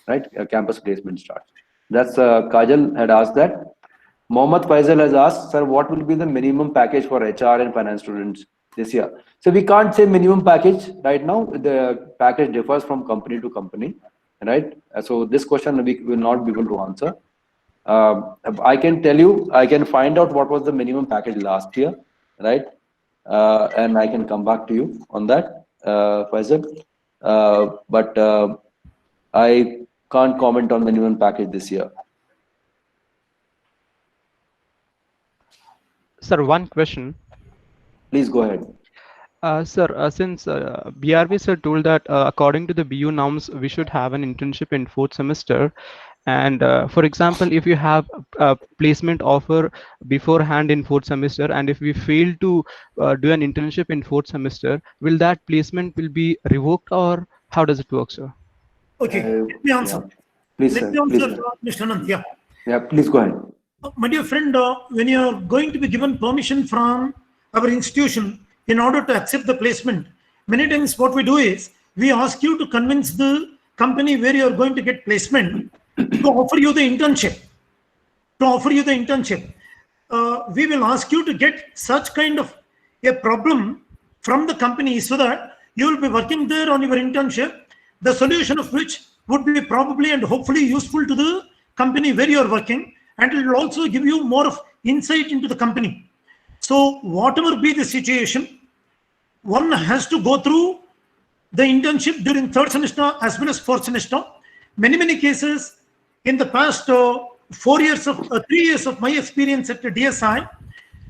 right? Campus placement starts. That's Kajal had asked that. Mohammad Faisal has asked, sir, what will be the minimum package for HR and finance students this year? So we can't say minimum package right now. The package differs from company to company, right? So this question we will not be able to answer. I can tell you, I can find out what was the minimum package last year, right? And I can come back to you on that, Faisal. But I can't comment on minimum package this year. Sir, one question. Please go ahead. Sir, since BRV sir told that according to the BU norms, we should have an internship in 4th semester. And for example, if you have a placement offer beforehand in 4th semester, and if we fail to do an internship in 4th semester, will that placement will be revoked, or how does it work, sir? Okay, let me answer. Yeah. Please, Let sir. me answer, Please, Mr. Anand. Yeah. yeah, please go ahead. My dear friend, when you are going to be given permission from our institution in order to accept the placement, many times what we do is we ask you to convince the company where you are going to get placement to offer you the internship. We will ask you to get such kind of a problem from the company so that you will be working there on your internship, the solution of which would be probably and hopefully useful to the company where you are working, and it will also give you more of insight into the company. So whatever be the situation, one has to go through the internship during 3rd semester as well as 4th semester. Many cases in the past 3 years of my experience at the DSI,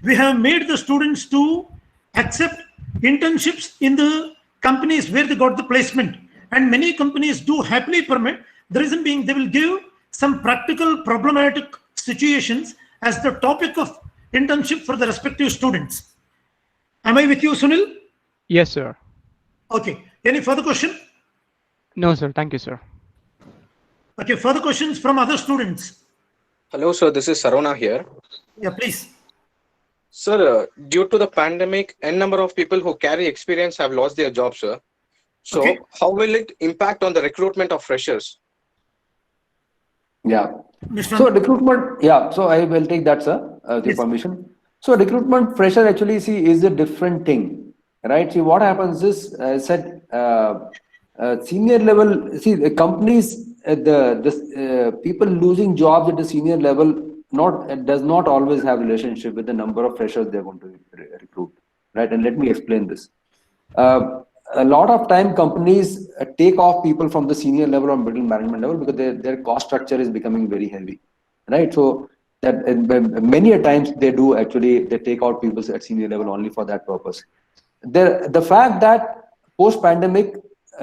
we have made the students to accept internships in the companies where they got the placement, and many companies do happily permit. The reason being, they will give some practical problematic situations as the topic of internship for the respective students. Am I with you, Sunil? Yes, sir. Okay. Any further question? No, sir. Thank you, sir. Okay. Further questions from other students? Hello, sir. This is Sarona here. Yeah, please. Sir, due to the pandemic, n number of people who carry experience have lost their jobs, sir. So Okay. how will it impact on the recruitment of freshers? Yeah. Mr. So recruitment, yeah. So I will take that, sir, with your Yes. permission. So recruitment fresher actually is a different thing, right? See, what happens is, I said, senior level. See, the companies, people losing jobs at the senior level does not always have relationship with the number of freshers they're going to recruit, right? And let me explain this. A lot of time companies take off people from the senior level or middle management level because their cost structure is becoming very heavy, right? So that many a times they take out people at senior level only for that purpose. The fact that post-pandemic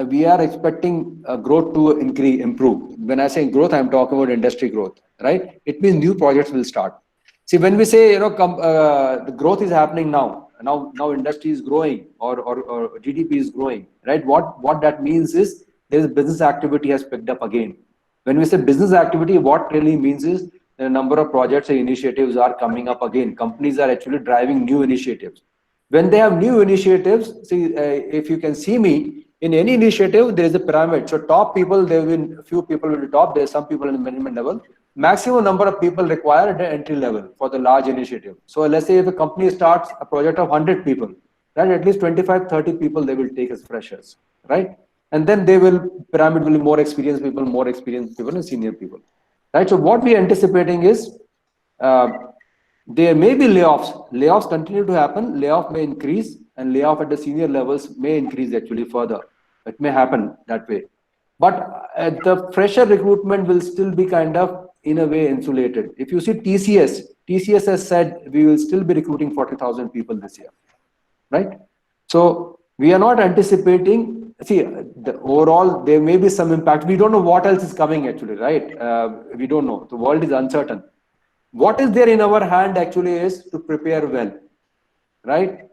we are expecting growth to improve. When I say growth, I'm talking about industry growth, right? It means new projects will start. See, when we say the growth is happening now industry is growing or GDP is growing, right? What that means is there is business activity has picked up again. When we say business activity, what really means is a number of projects and initiatives are coming up again. Companies are actually driving new initiatives. When they have new initiatives, see, if you can see me, In any initiative, there is a pyramid. So top people, there will be few people will be top. There are some people in the management level. Maximum number of people required at the entry level for the large initiative. So let's say if a company starts a project of 100 people, right, at least 25, 30 people they will take as freshers, right? And then pyramid will be more experienced people, and senior people, right? So what we are anticipating is there may be layoffs. Layoffs continue to happen. Layoff may increase, and layoff at the senior levels may increase actually further. It may happen that way. But the fresher recruitment will still be kind of, in a way, insulated. If you see TCS has said we will still be recruiting 40,000 people this year, right? So we are not anticipating, see, the overall, there may be some impact. We don't know what else is coming actually, right? We don't know. The world is uncertain. What is there in our hand actually is to prepare well, right?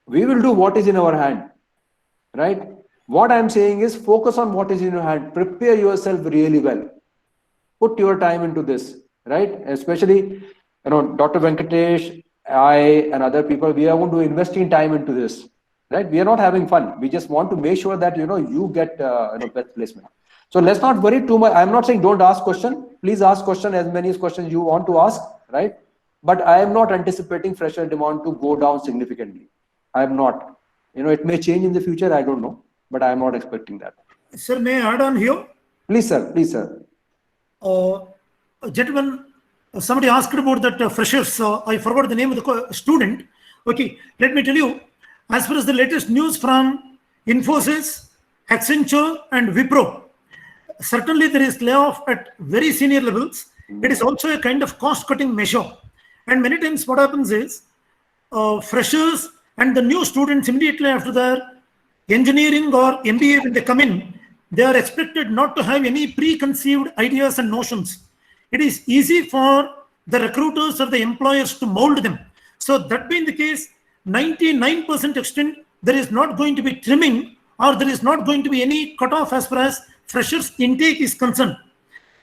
We will do what is in our hand, right? What I'm saying is focus on what is in your hand. Prepare yourself really well. Put your time into this, right? Especially, Dr. Venkatesh, I, and other people, we are going to invest in time into this, right? We are not having fun. We just want to make sure that, you get best placement. So let's not worry too much. I'm not saying don't ask question. Please ask question, as many questions you want to ask, right? But I am not anticipating fresher demand to go down significantly. I am not. It may change in the future. I don't know, but I am not expecting that. Sir, may I add on here? Please, sir. Please, sir. Gentlemen, somebody asked about that freshers. I forgot the name of the student. Okay, let me tell you. As far as the latest news from Infosys, Accenture, and Wipro, certainly there is layoff at very senior levels. It is also a kind of cost-cutting measure. And many times what happens is freshers and the new students immediately after their engineering or MBA, when they come in, they are expected not to have any preconceived ideas and notions. It is easy for the recruiters or the employers to mold them. So that being the case, 99% extent, there is not going to be trimming, or there is not going to be any cutoff as far as freshers intake is concerned.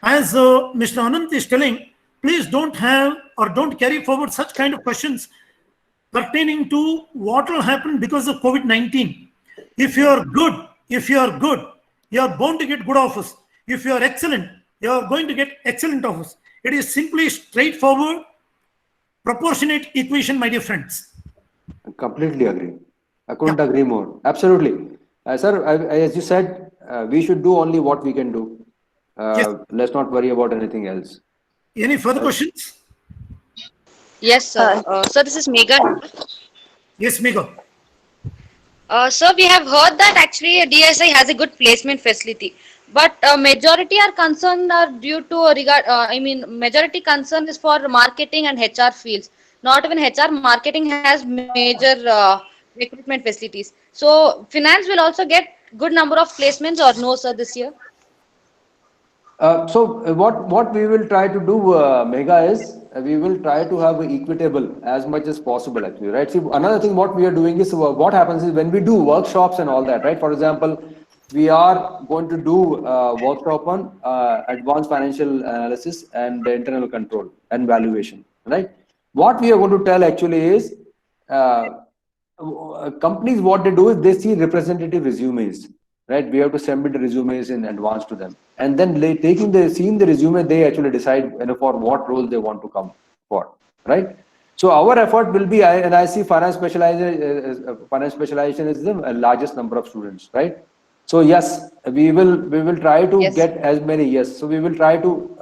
As Mr. Anant is telling, please don't have or don't carry forward such kind of questions pertaining to what will happen because of COVID-19. If you are good, you are bound to get good offers. If you are excellent, you are going to get excellent offers. It is simply straightforward, proportionate equation, my dear friends. I completely agree. I couldn't agree more. Absolutely. Sir, as you said, we should do only what we can do. Yes. Let's not worry about anything else. Any further questions? Yes, sir. Sir, this is Megha. Yes, Megha. Sir, we have heard that actually DSI has a good placement facility, but majority are concerned are due to majority concern is for marketing and HR fields. Not even HR, marketing has major recruitment facilities. So finance will also get good number of placements, or no, sir, this year? So what we will try to do, Megha, is we will try to have equitable as much as possible actually, right? See, another thing what we are doing is, what happens is when we do workshops and all that, right? For example, we are going to do workshop on advanced financial analysis and internal control and valuation, right? What we are going to tell actually is companies, what they do is they see representative resumes, right? We have to submit the resumes in advance to them, and then seeing the resume, they actually decide for what role they want to come for, right? So our effort will be, I see finance specialization is the largest number of students, right? So yes, we will try to get as many. Yes, so we will try to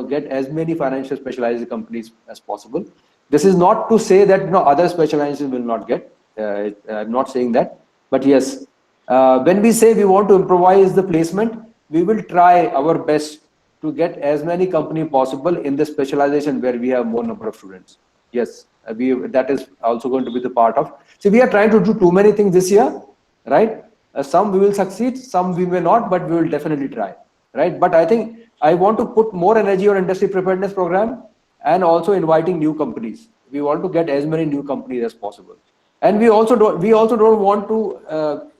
get as many financial specialized companies as possible. This is not to say that other specializations will not get. I'm not saying that, but yes, when we say we want to improvise the placement, we will try our best to get as many company possible in the specialization where we have more number of students. Yes, that is also going to be the part of. So we are trying to do too many things this year, right? Some we will succeed, some we may not, but we will definitely try, right? But I think I want to put more energy on industry preparedness program and also inviting new companies. We want to get as many new companies as possible, and we also don't want to.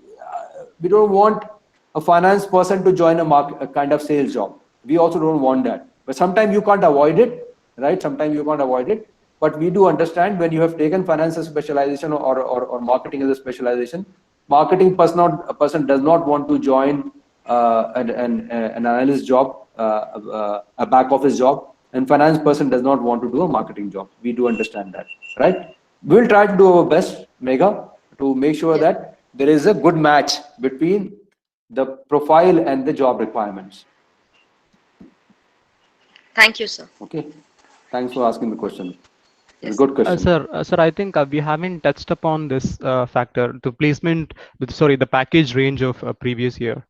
We don't want a finance person to join a kind of sales job. We also don't want that. But sometimes you can't avoid it, right? Sometimes you can't avoid it. But we do understand when you have taken finance as a specialization or marketing as a specialization, marketing person does not want to join an analyst job, a back office job, and finance person does not want to do a marketing job. We do understand that, right? We'll try to do our best, Megha, to make sure that there is a good match between the profile and the job requirements. Thank you, sir. Okay, thanks for asking the question. Yes. Good question. Sir, I think we haven't touched upon this factor, the placement, the package range of previous year.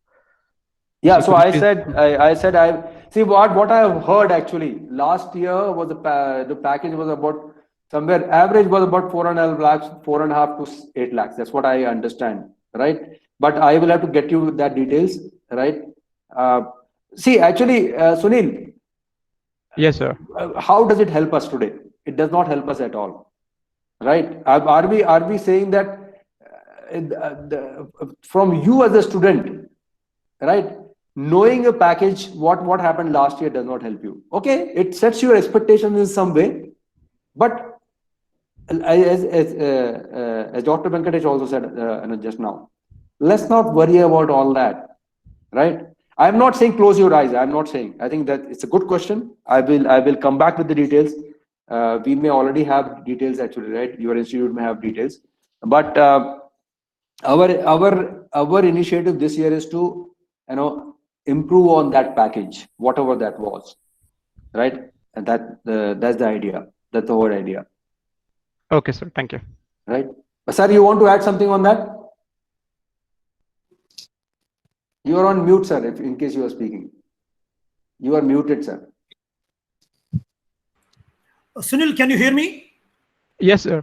Yeah, So so could I you please- said I see what I have heard actually. Last year was the package was about somewhere average was about 4.5 lakhs, 4.5 to 8 lakhs. That's what I understand, right? But I will have to get you that details, right? See, actually, Sunil, Yes, sir. how does it help us today? It does not help us at all, right? Are we saying that from you as a student, right? Knowing a package, what happened last year does not help you. Okay, it sets your expectations in some way, but as Dr. Venkatesh also said just now, let's not worry about all that, right? I'm not saying close your eyes. I'm not saying. I think that it's a good question. I will come back with the details. We may already have details actually, right? Your institute may have details, but our initiative this year is to improve on that package, whatever that was, right? And that's the idea. That's the whole idea. Okay, sir. Thank you. Right. Sir, you want to add something on that? You are on mute, sir, in case you are speaking. You are muted, sir. Sunil, can you hear me? Yes, sir.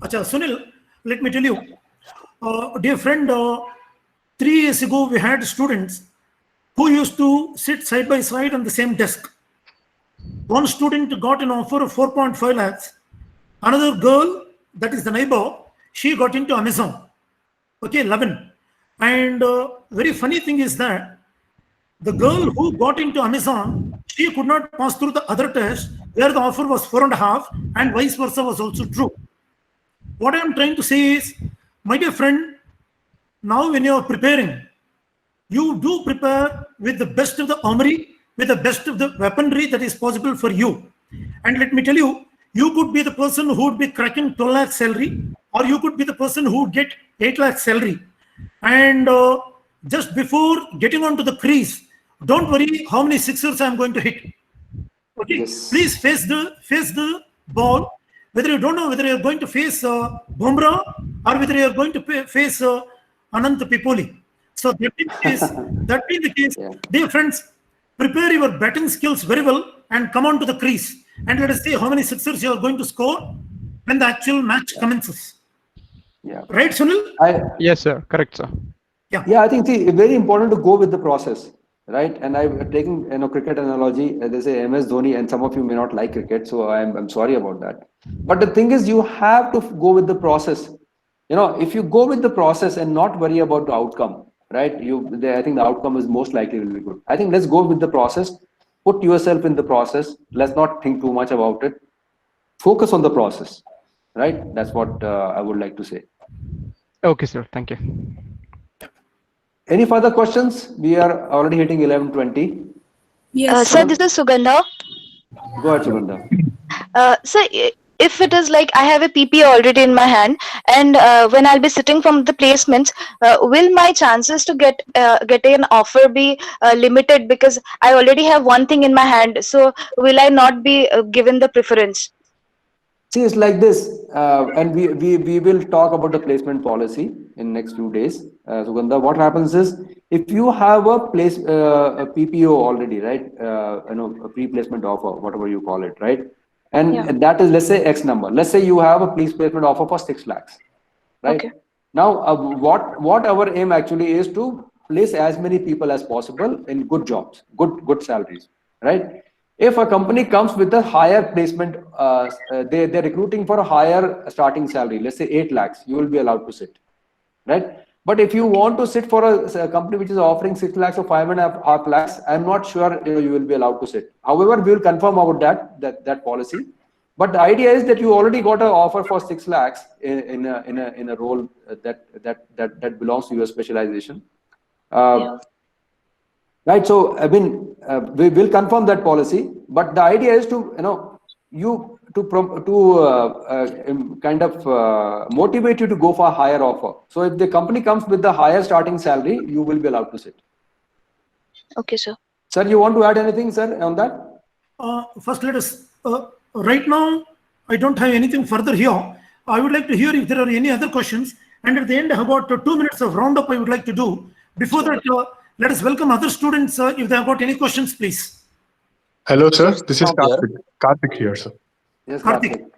Acha, Sunil, let me tell you, dear friend, 3 years ago we had students who used to sit side by side on the same desk. One student got an offer of 4.5 lakhs. Another girl, that is the neighbor, she got into Amazon. Okay, 11. And very funny thing is that the girl who got into Amazon, she could not pass through the other test where the offer was 4.5 and vice versa was also true. What I am trying to say is, my dear friend, now when you are preparing, you do prepare with the best of the armory, with the best of the weaponry that is possible for you. And let me tell you, you could be the person who would be cracking 12 lakh salary, or you could be the person who would get 8 lakh salary. And just before getting onto the crease, don't worry how many sixers I'm going to hit. Okay, Yes. please face the ball. Whether you don't know whether you're going to face Bumrah or whether you're going to face Anant Pipoli. So that being the case, Yeah. dear friends, prepare your batting skills very well and come on to the crease. And let us see how many sixers you are going to score when the actual match commences. Yeah. Right, Sunil? Yes, sir. Correct, sir. Yeah, I think it's very important to go with the process, right? And I've taken cricket analogy. They say MS Dhoni, and some of you may not like cricket, so I'm sorry about that. But the thing is, you have to go with the process. If you go with the process and not worry about the outcome, right? I think the outcome is most likely will be good. I think let's go with the process. Put yourself in the process. Let's not think too much about it. Focus on the process, right? That's what I would like to say. Okay, sir. Thank you. Any further questions? We are already hitting 11:20. Yes. Sir, this is Sugandha. Go ahead, Sugandha. Sir, if it is like I have a PPA already in my hand, and when I'll be sitting from the placements, will my chances to get an offer be limited because I already have one thing in my hand? So will I not be given the preference? See, it's like this, and we will talk about the placement policy in next few days. Sugandha, what happens is if you have a PPO already, right? A pre-placement offer, whatever you call it, right? And that is, let's say X number. Let's say you have a placement offer for 6 lakhs, right? Okay. Now, what our aim actually is to place as many people as possible in good jobs, good salaries, right? If a company comes with a higher placement, they're recruiting for a higher starting salary, let's say 8 lakhs, you will be allowed to sit, right? But if you want to sit for a company which is offering 6 lakhs or 5.5 lakhs, I'm not sure you will be allowed to sit. However, we will confirm about that policy. But the idea is that you already got an offer for 6 lakhs in a role that belongs to your specialization. Right. So I mean, we will confirm that policy, but the idea is to kind of motivate you to go for a higher offer. So if the company comes with the higher starting salary, you will be allowed to sit. Okay, sir. Sir, you want to add anything, sir, on that? First, let us. Right now, I don't have anything further here. I would like to hear if there are any other questions. And at the end, about 2 minutes of roundup I would like to do. Before that, let us welcome other students. If they have got any questions, please. Hello, sir. This is Karthik. Karthik here, sir. Yes, Karthik.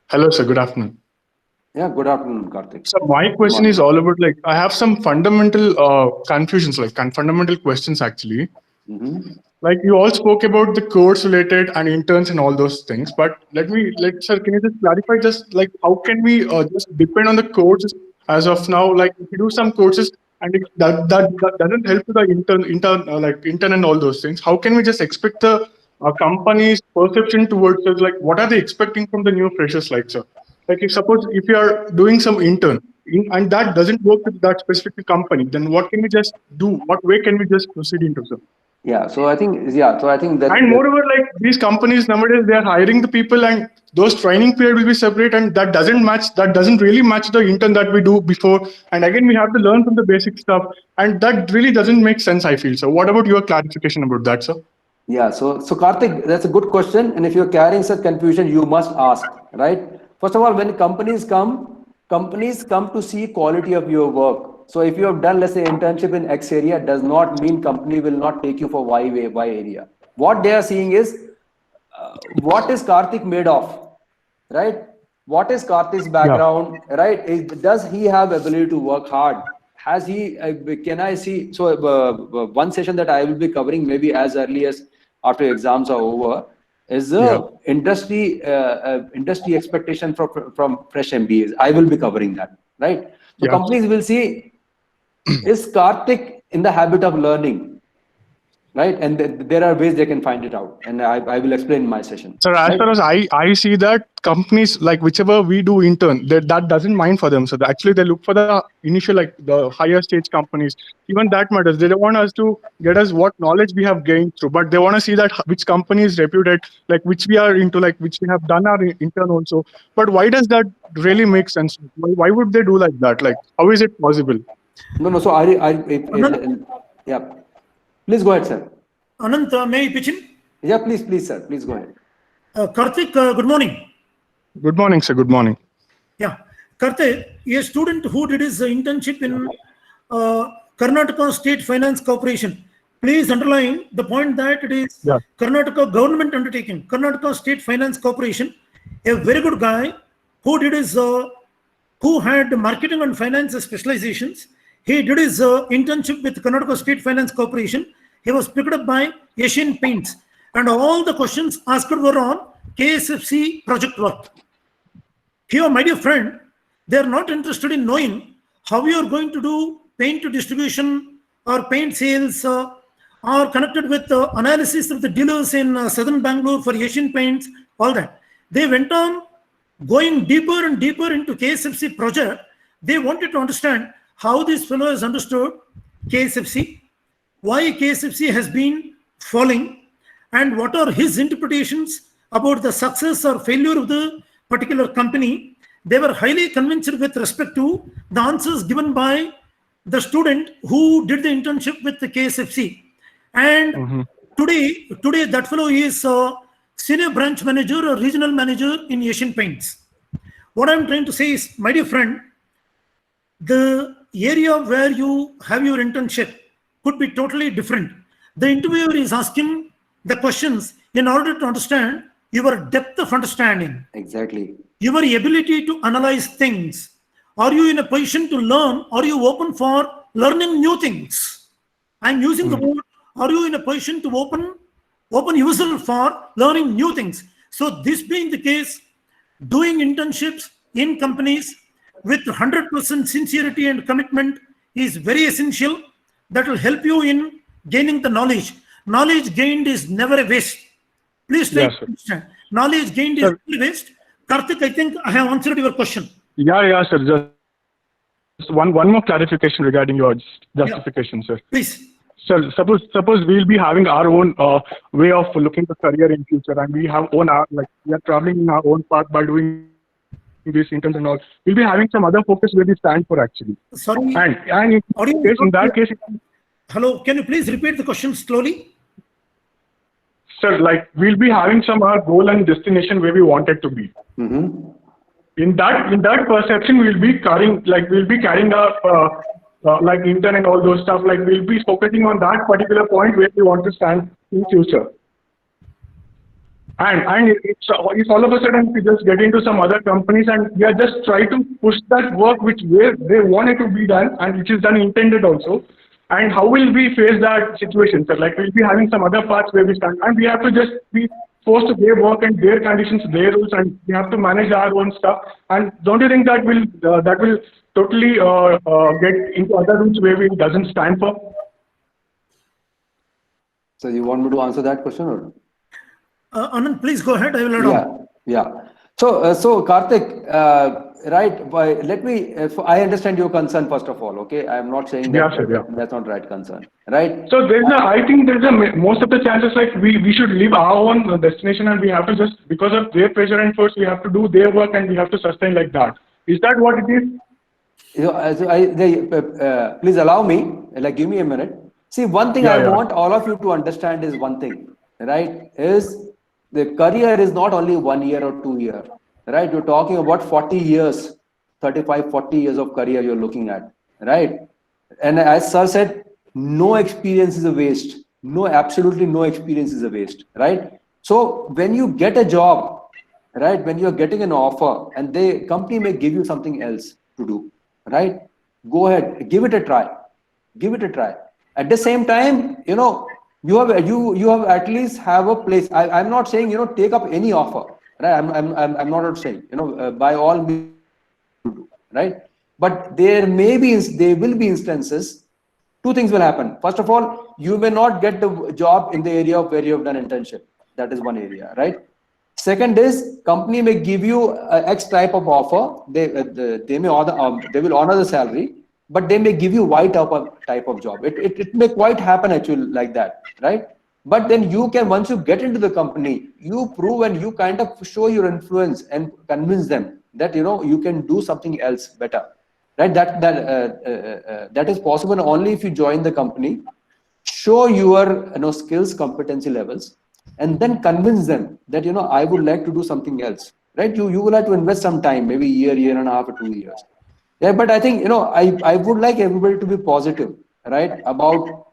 Hello, sir. Good afternoon. Yeah, good afternoon, Karthik. So my question is all about, like, I have some fundamental confusions, like fundamental questions actually. Like you all spoke about the course related and interns and all those things, but sir, can you just clarify just like how can we just depend on the courses as of now? Like if you do some courses and that doesn't help to the intern and all those things, how can we just expect the company's perception towards us? Like what are they expecting from the new freshers, like, sir? Like if you are doing some intern and that doesn't work with that specific company, then what can we just do? What way can we just proceed into, sir? Yeah, so I think that. And moreover, like these companies nowadays, they are hiring the people, and those training period will be separate, and that doesn't really match the intern that we do before. And again, we have to learn from the basic stuff, and that really doesn't make sense, I feel. So, what about your clarification about that, sir? Yeah, so Karthik, that's a good question, and if you're carrying such confusion, you must ask, right? First of all, when companies come to see quality of your work. So if you have done, let's say, internship in X area, does not mean company will not take you for Y area. What they are seeing is, what is Karthik made of, right? What is Karthik's background, right? Does he have ability to work hard? Has he, can I see, so one session that I will be covering maybe as early as after exams are over, is the industry expectation from fresh MBAs. I will be covering that, right? So companies will see, is Karthik in the habit of learning, right? And there are ways they can find it out, and I will explain in my session. So as far as I see that companies, like whichever we do intern, that doesn't mind for them. So actually they look for the initial, like the higher stage companies. Even that matters. They don't want us to get us what knowledge we have gained through, but they want to see that which company is reputed, like which we are into, like which we have done our intern also. But why does that really make sense? Why would they do like that? Like how is it possible? No. So yeah. Please go ahead, sir. Anant, may I pitch in? Yeah, please, sir. Please go ahead. Karthik, good morning. Good morning, sir. Good morning. Yeah. Karthik, a student who did his internship in Karnataka State Finance Corporation. Please underline the point that it is Karnataka government undertaking, Karnataka State Finance Corporation, a very good guy who did his, who had marketing and finance specializations. He did his internship with Karnataka State Finance Corporation. He was picked up by Asian Paints, and all the questions asked were on KSFC project work. Here, my dear friend, they are not interested in knowing how you are going to do paint distribution or paint sales or connected with analysis of the dealers in southern Bangalore for Asian Paints, all that. They went on going deeper and deeper into KSFC project. They wanted to understand how this fellow has understood KSFC, why KSFC has been falling, and what are his interpretations about the success or failure of the particular company. They were highly convinced with respect to the answers given by the student who did the internship with the KSFC. And today that fellow is a senior branch manager or regional manager in Asian Paints. What I'm trying to say is, my dear friend, the area where you have your internship could be totally different. The interviewer is asking the questions in order to understand your depth of understanding. Exactly. Your ability to analyze things. Are you in a position to learn? Are you open for learning new things? I'm using the word, are you in a position to open yourself for learning new things? So this being the case, doing internships in companies with 100% sincerity and commitment is very essential. That will help you in gaining the knowledge. Knowledge gained is never a waste. Please try to understand. knowledge gained is waste. Karthik, I think I have answered your question. Yeah, sir. Just one more clarification regarding your justification, sir. Please. Sir, suppose we'll be having our own way of looking at career in future, and we have we are traveling in our own path by doing this interns and all. We'll be having some other focus where we stand for actually. Sorry. And in that case. Hello, can you please repeat the question slowly? Sir, we'll be having some goal and destination where we want it to be. Mm-hmm. In that perception, we'll be carrying up intern and all those stuff. We'll be focusing on that particular point where we want to stand in future. And it's all of a sudden we just get into some other companies and we are just trying to push that work where they want it to be done and which is done intended also. And how will we face that situation, sir? We'll be having some other parts where we stand and we have to just be forced to their work and their conditions, their rules, and we have to manage our own stuff. And don't you think that will totally get into other routes where it doesn't stand for? So you want me to answer that question or? Anand, please go ahead. I will add on. Yeah. So Karthik, right? Let me. I understand your concern first of all. Okay, I am not saying that that's not right concern, right? So I think there's most of the chances we should leave our own destination and we have to just because of their pressure and force we have to do their work and we have to sustain like that. Is that what it is? Please allow me. Give me a minute. See, one thing I want all of you to understand is one thing, right? Is the career is not only 1 year or 2 years, right? You're talking about 40 years, 35, 40 years of career you're looking at, right? And as sir said, no experience is a waste. No, absolutely no experience is a waste, right? So when you get a job, right? When you're getting an offer and the company may give you something else to do, right? Go ahead, give it a try. Give it a try. At the same time, you have at least have a place. I'm not saying take up any offer, right? I'm not saying by all means, right? But there will be instances. Two things will happen. First of all, you may not get the job in the area of where you have done internship. That is one area, right? Second is company may give you X type of offer. They will honor the salary, but they may give you Y type of job. It may quite happen actually like that, right? But then you can, once you get into the company, you prove and you kind of show your influence and convince them that you can do something else better, right? That is possible only if you join the company, show your skills, competency levels, and then convince them that I would like to do something else, right? You will have to invest some time, maybe year and a half or 2 years. Yeah, but I think I would like everybody to be positive, right? About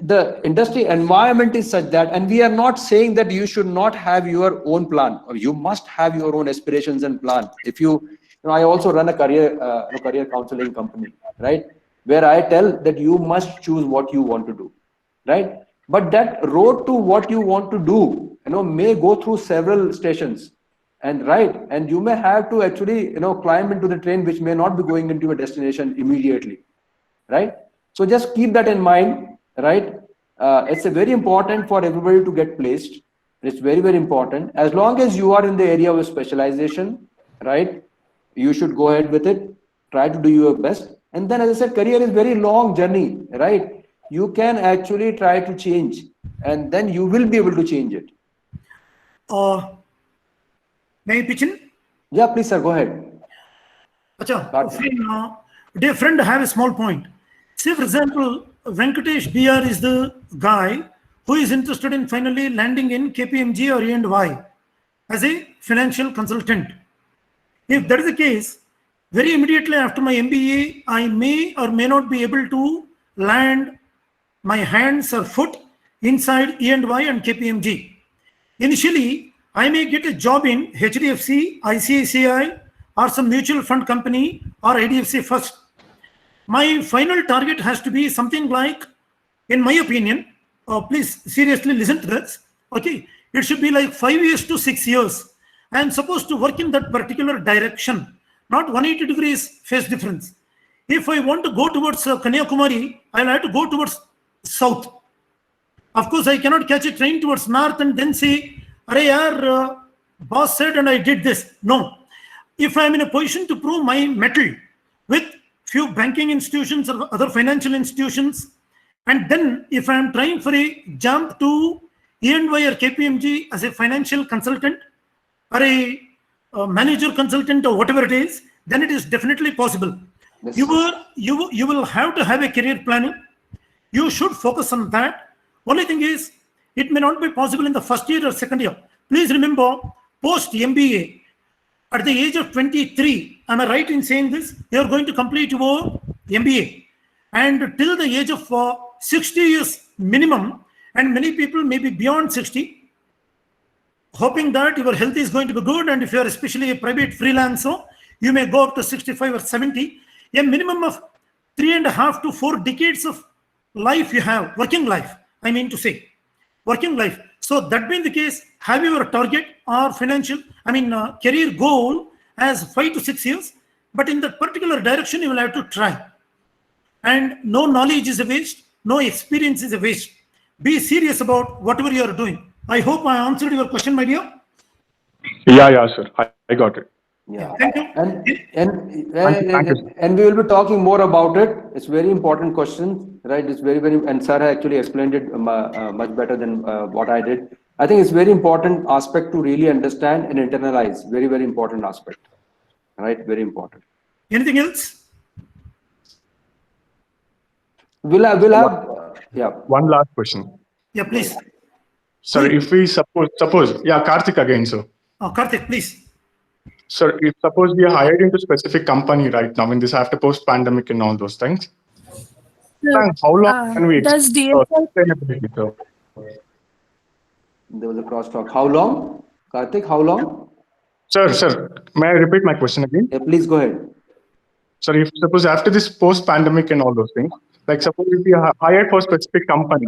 the industry environment is such that, and we are not saying that you should not have your own plan, or you must have your own aspirations and plan. If I also run a career counseling company, right? Where I tell that you must choose what you want to do, right? But that road to what you want to do, may go through several stations. And you may have to actually, climb into the train, which may not be going into a destination immediately, right? So just keep that in mind, right? It's very important for everybody to get placed. It's very, very important. As long as you are in the area of specialization, right? You should go ahead with it. Try to do your best. And then, as I said, career is very long journey, right? You can actually try to change, and then you will be able to change it. May I pitch in? Yeah, please, sir. Go ahead. Dear friend, I have a small point. Say, for example, Venkatesh BR is the guy who is interested in finally landing in KPMG or E&Y as a financial consultant. If that is the case, very immediately after my MBA, I may or may not be able to land my hands or foot inside E&Y and KPMG. Initially, I may get a job in HDFC, ICICI, or some mutual fund company, or IDFC First. My final target has to be something like, in my opinion, please seriously listen to this, okay? It should be like 5 years to 6 years. I am supposed to work in that particular direction, not 180 degrees phase difference. If I want to go towards Kanyakumari, I'll have to go towards south. Of course, I cannot catch a train towards north and then say, Arey yaar, boss said and I did this. No. If I'm in a position to prove my mettle with few banking institutions or other financial institutions, and then if I'm trying for a jump to E&Y or KPMG as a financial consultant or a manager consultant or whatever it is, then it is definitely possible. Yes. You will have to have a career planning. You should focus on that. Only thing is, it may not be possible in the first year or second year. Please remember, post MBA, at the age of 23, am I right in saying this? You are going to complete your MBA. And till the age of 60 years minimum, and many people may be beyond 60, hoping that your health is going to be good, and if you are especially a private freelancer, you may go up to 65 or 70. A minimum of 3.5 to 4 decades of life you have, working life, I mean to say, working life. So that being the case, have your target or financial, career goal as 5 to 6 years, but in that particular direction, you will have to try. And no knowledge is a waste, no experience is a waste. Be serious about whatever you are doing. I hope I answered your question, my dear. Yeah, sir. I got it. Yeah. Thank you. And we will be talking more about it. It's very important question, right? It's very, and Sarah actually explained it much better than what I did. I think it's very important aspect to really understand and internalize. Very, very important aspect, right? Very important. Anything else? We'll have, yeah. One last question. Yeah, please. Sir, if we suppose, yeah, Karthik again, sir. Karthik, please. Sir, if suppose we are hired into specific company right now in this after post-pandemic and all those things, how long can we does sustainability, sir? There was a crosstalk. How long? Karthik, how long? Sir, may I repeat my question again? Yeah, please go ahead. Sir, if suppose after this post-pandemic and all those things, like suppose if we are hired for a specific company,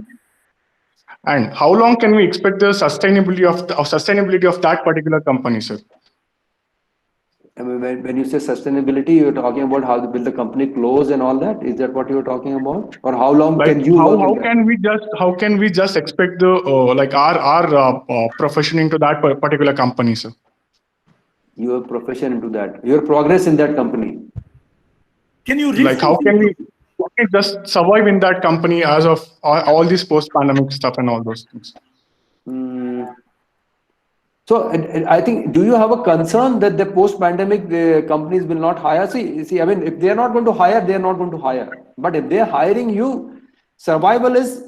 and how long can we expect the sustainability of that particular company, sir? I mean, when you say sustainability, you're talking about how will the company close and all that. Is that what you're talking about, or how long can you? How can we just expect the our profession into that particular company, sir? Your profession into that, your progress in that company. Can you how can we just survive in that company as of all this post-pandemic stuff and all those things? So I think, do you have a concern that the post-pandemic the companies will not hire? See, I mean, if they are not going to hire, they are not going to hire. But if they are hiring you, survival is,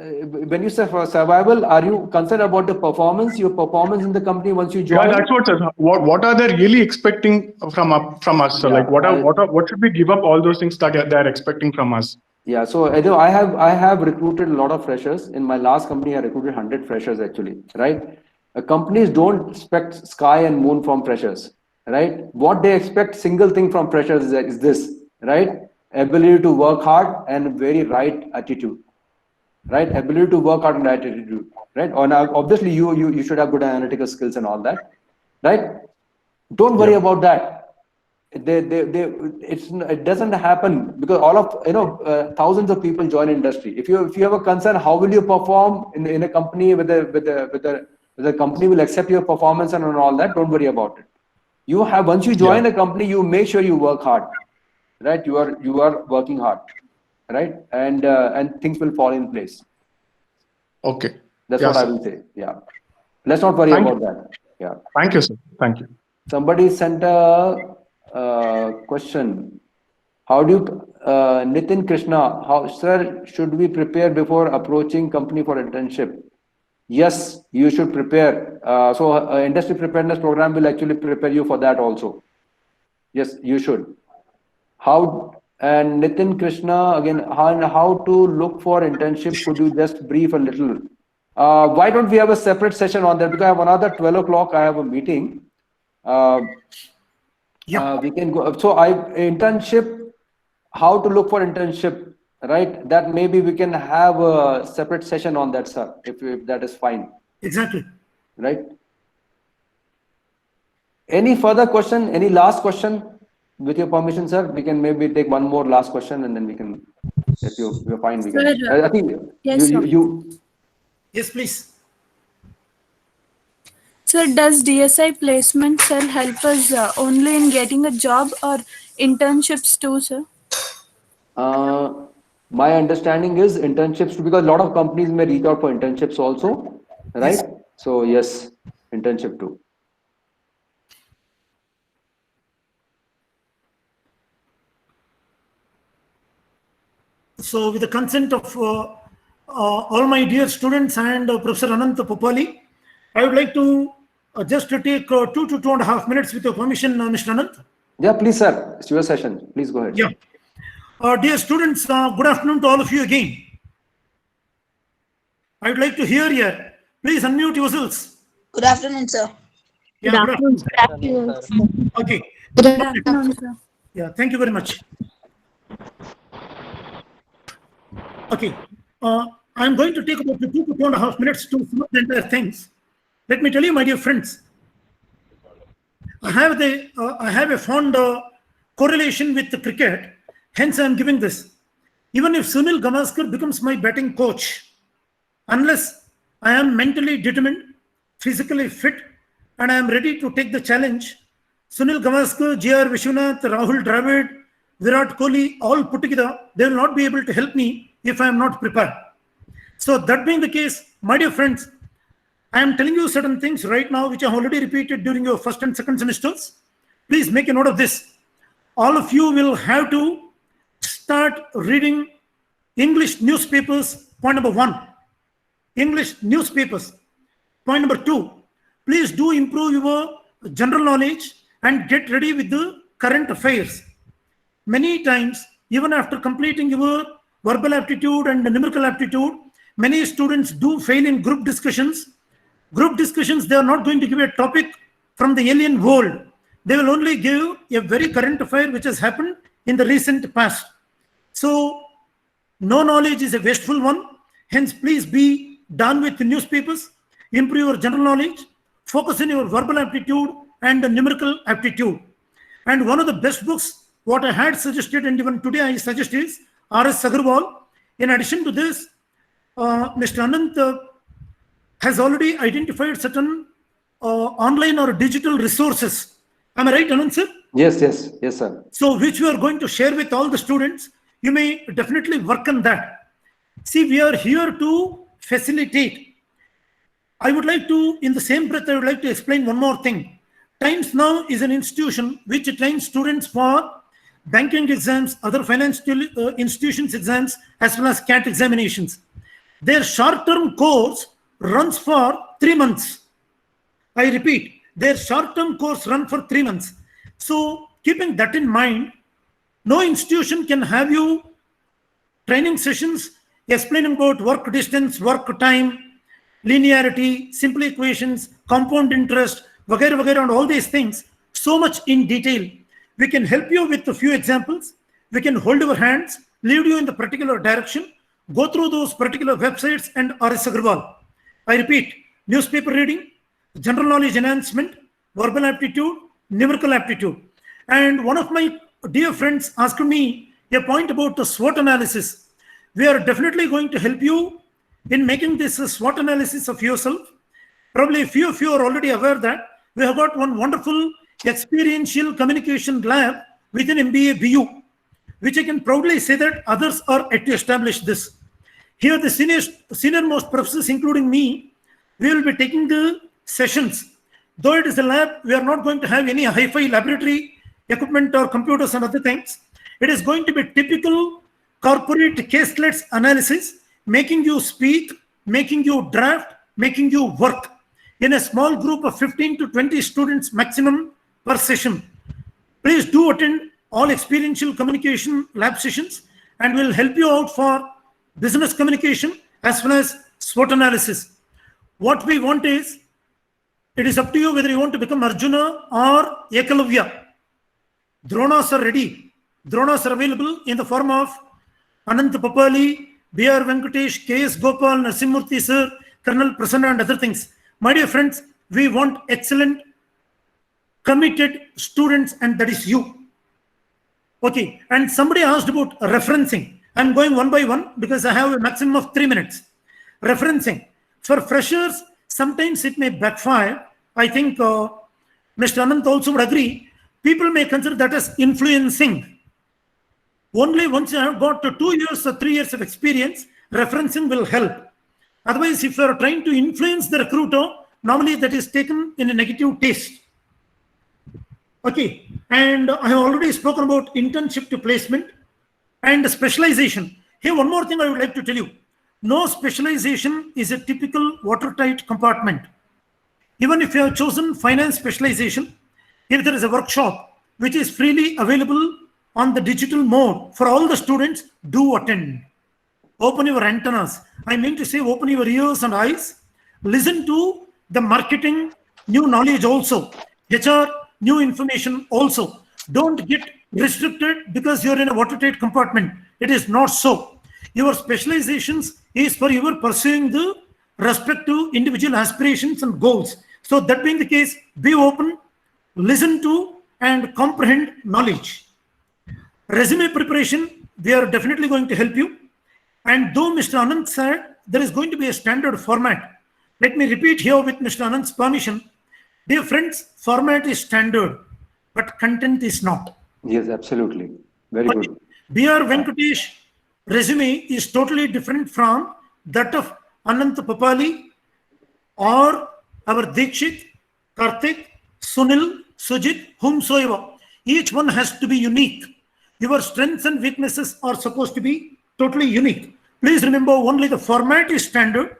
when you say for survival, are you concerned about the performance, your performance in the company once you join? Yeah, that's what, sir. What are they really expecting from us, sir? Yeah, what should we give up all those things that they are expecting from us? Yeah, so I have recruited a lot of freshers. In my last company, I recruited 100 freshers actually, right? Companies don't expect sky and moon from freshers, right? What they expect, single thing from freshers is this, right? Ability to work hard and very right attitude, right? Ability to work hard and right attitude, right? Or now, obviously, you should have good analytical skills and all that, right? Don't worry about that. It doesn't happen because all of thousands of people join industry. If you have a concern, how will you perform in a company with the company will accept your performance and all that? Don't worry about it. Once you join a company, you make sure you work hard, right? You are working hard, right? And things will fall in place. Okay. That's what I will say. Yeah. Let's not worry about that. Yeah. Thank you, sir. Thank you. Somebody sent a question. How do you, Nitin Krishna, sir, should we prepare before approaching company for internship? Yes, you should prepare. So industry preparedness program will actually prepare you for that also. Yes, you should. And Nitin Krishna, again, how to look for internship? Could you just brief a little? Why don't we have a separate session on that? Because I have another 12 o'clock, I have a meeting. We can go. So internship, how to look for internship, right? That maybe we can have a separate session on that, sir, if that is fine. Exactly. Right. Any further question? Any last question? With your permission, sir, we can maybe take one more last question and then we can, if you're fine, we can. I think yes, you. Yes, please. So does DSI placement cell help us only in getting a job or internships too, sir? My understanding is internships, because a lot of companies may reach out for internships also, right? Yes. So yes, internship too. So with the consent of all my dear students and Professor Anant Popali, I would like to just to take 2 to 2.5 minutes with your permission, Mr. Anant. Yeah, please, sir. It's your session. Please go ahead. Yeah. Dear students, good afternoon to all of you again. I would like to hear you. Please unmute yourselves. Good afternoon, sir. Yeah, Good good afternoon. Okay. Good afternoon, sir. Yeah, thank you very much. Okay. I'm going to take about 2 to 2.5 minutes to sum up the entire things. Let me tell you, my dear friends, I have a fond correlation with the cricket. Hence, I am giving this. Even if Sunil Gavaskar becomes my batting coach, unless I am mentally determined, physically fit, and I am ready to take the challenge, Sunil Gavaskar, J.R. Vishwanath, Rahul Dravid, Virat Kohli, all put together, they will not be able to help me if I am not prepared. So that being the case, my dear friends, I am telling you certain things right now which I have already repeated during your first and second semesters. Please make a note of this. All of you will have to start reading English newspapers, point number 1. English newspapers. Point number 2, please do improve your general knowledge and get ready with the current affairs. Many times, even after completing your verbal aptitude and numerical aptitude, many students do fail in group discussions. Group discussions, they are not going to give a topic from the alien world. They will only give a very current affair which has happened in the recent past. So, no knowledge is a wasteful one. Hence, please be done with the newspapers, improve your general knowledge, focus on your verbal aptitude and numerical aptitude. And one of the best books, what I had suggested, and even today I suggest, is R.S. Agarwal. In addition to this, Mr. Anant has already identified certain online or digital resources. Am I right, Anand sir? Yes, sir. So, which we are going to share with all the students. You may definitely work on that. See, we are here to facilitate. I would like to, in the same breath, I would like to explain one more thing. Times Now is an institution which trains students for banking exams, other financial institutions exams, as well as CAT examinations. Their short-term course runs for 3 months. I repeat, their short-term course runs for 3 months. So, keeping that in mind, no institution can have you training sessions explaining about work distance, work time, linearity, simple equations, compound interest, vagaira, and all these things so much in detail. We can help you with a few examples. We can hold your hands, lead you in the particular direction, go through those particular websites and R.S. Agarwal. I repeat, newspaper reading, general knowledge enhancement, verbal aptitude, numerical aptitude. And one of my dear friends asked me a point about the SWOT analysis. We are definitely going to help you in making this SWOT analysis of yourself. Probably a few of you are already aware that we have got one wonderful experiential communication lab within MBA BU, which I can proudly say that others are yet to establish this. Here, the senior-most professors, including me, we will be taking the sessions. Though it is a lab, we are not going to have any hi-fi laboratory equipment or computers and other things. It is going to be typical corporate caselets analysis, making you speak, making you draft, making you work in a small group of 15 to 20 students maximum per session. Please do attend all experiential communication lab sessions, and we'll help you out for business communication as well as SWOT analysis. What we want is, it is up to you whether you want to become Arjuna or Ekalavya. Dronas are ready. Dronas are available in the form of Anant Popali, B.R. Venkatesh, K.S. Gopal, Narasimurthy sir, Colonel Prasanna, and other things. My dear friends, we want excellent, committed students, and that is you. Okay, and somebody asked about referencing. I'm going one by one because I have a maximum of 3 minutes. Referencing. For freshers, sometimes it may backfire. I think Mr. Anant also would agree, people may consider that as influencing. Only once you have got 2 years or 3 years of experience, referencing will help. Otherwise, if you are trying to influence the recruiter, normally that is taken in a negative taste. Okay, and I have already spoken about internship to placement and specialization. Here, one more thing I would like to tell you. No specialization is a typical watertight compartment. Even if you have chosen finance specialization, if there is a workshop which is freely available on the digital mode for all the students, do attend. Open your antennas. I mean to say, open your ears and eyes. Listen to the marketing, new knowledge also. HR, new information also. Don't get restricted because you're in a watertight compartment. It is not so. Your specializations is for your pursuing the respective individual aspirations and goals. So that being the case, be open, listen to and comprehend knowledge. Resume preparation, we are definitely going to help you. And though Mr. Anant said there is going to be a standard format, let me repeat here with Mr. Anant's permission. Dear friends, format is standard, but content is not. Yes, absolutely. Very good. B.R. Venkatesh resume is totally different from that of Anant Papali or our Dikshit, Karthik, Sunil, Sujit, whomsoever. Each one has to be unique. Your strengths and weaknesses are supposed to be totally unique. Please remember, only the format is standard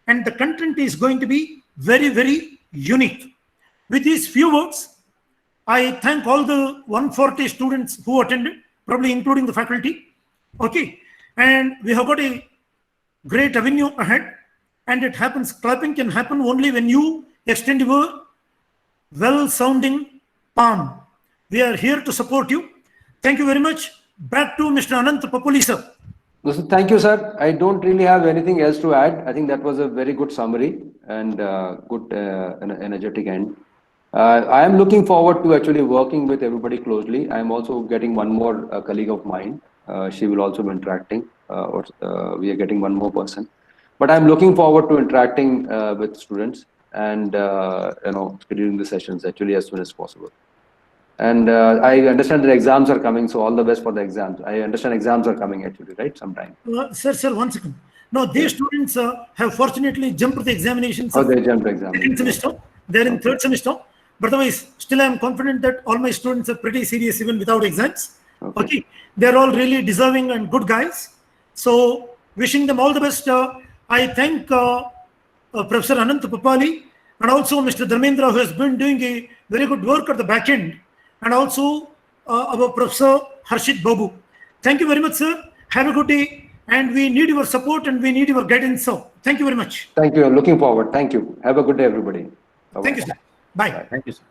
and the content is going to be very, very unique. With these few words, I thank all the 140 students who attended, probably including the faculty. Okay. And we have got a great avenue ahead. And it happens, clapping can happen only when you extend your well-sounding palm. We are here to support you. Thank you very much. Back to Mr. Anant Papoli, sir. So thank you, sir. I don't really have anything else to add. I think that was a very good summary and good energetic end. I am looking forward to actually working with everybody closely. I am also getting one more colleague of mine. She will also be interacting, we are getting one more person. But I'm looking forward to interacting with students and scheduling the sessions actually as soon as possible. And I understand that exams are coming, so all the best for the exams. I understand exams are coming actually, right? Sometime. Sir, 1 second. No, these students have fortunately jumped the examinations. Oh, they jumped the exam. Second semester. They're in third semester. But otherwise, still I'm confident that all my students are pretty serious even without exams. Okay. They're all really deserving and good guys. So wishing them all the best. I thank Professor Anant Papali and also Mr. Dharmendra, who has been doing a very good work at the back end, and also our Professor Harshit Babu. Thank you very much, sir. Have a good day. And we need your support and we need your guidance. So thank you very much. Thank you. I'm looking forward. Thank you. Have a good day, everybody. Bye-bye. Thank you, sir. Bye. Thank you, sir.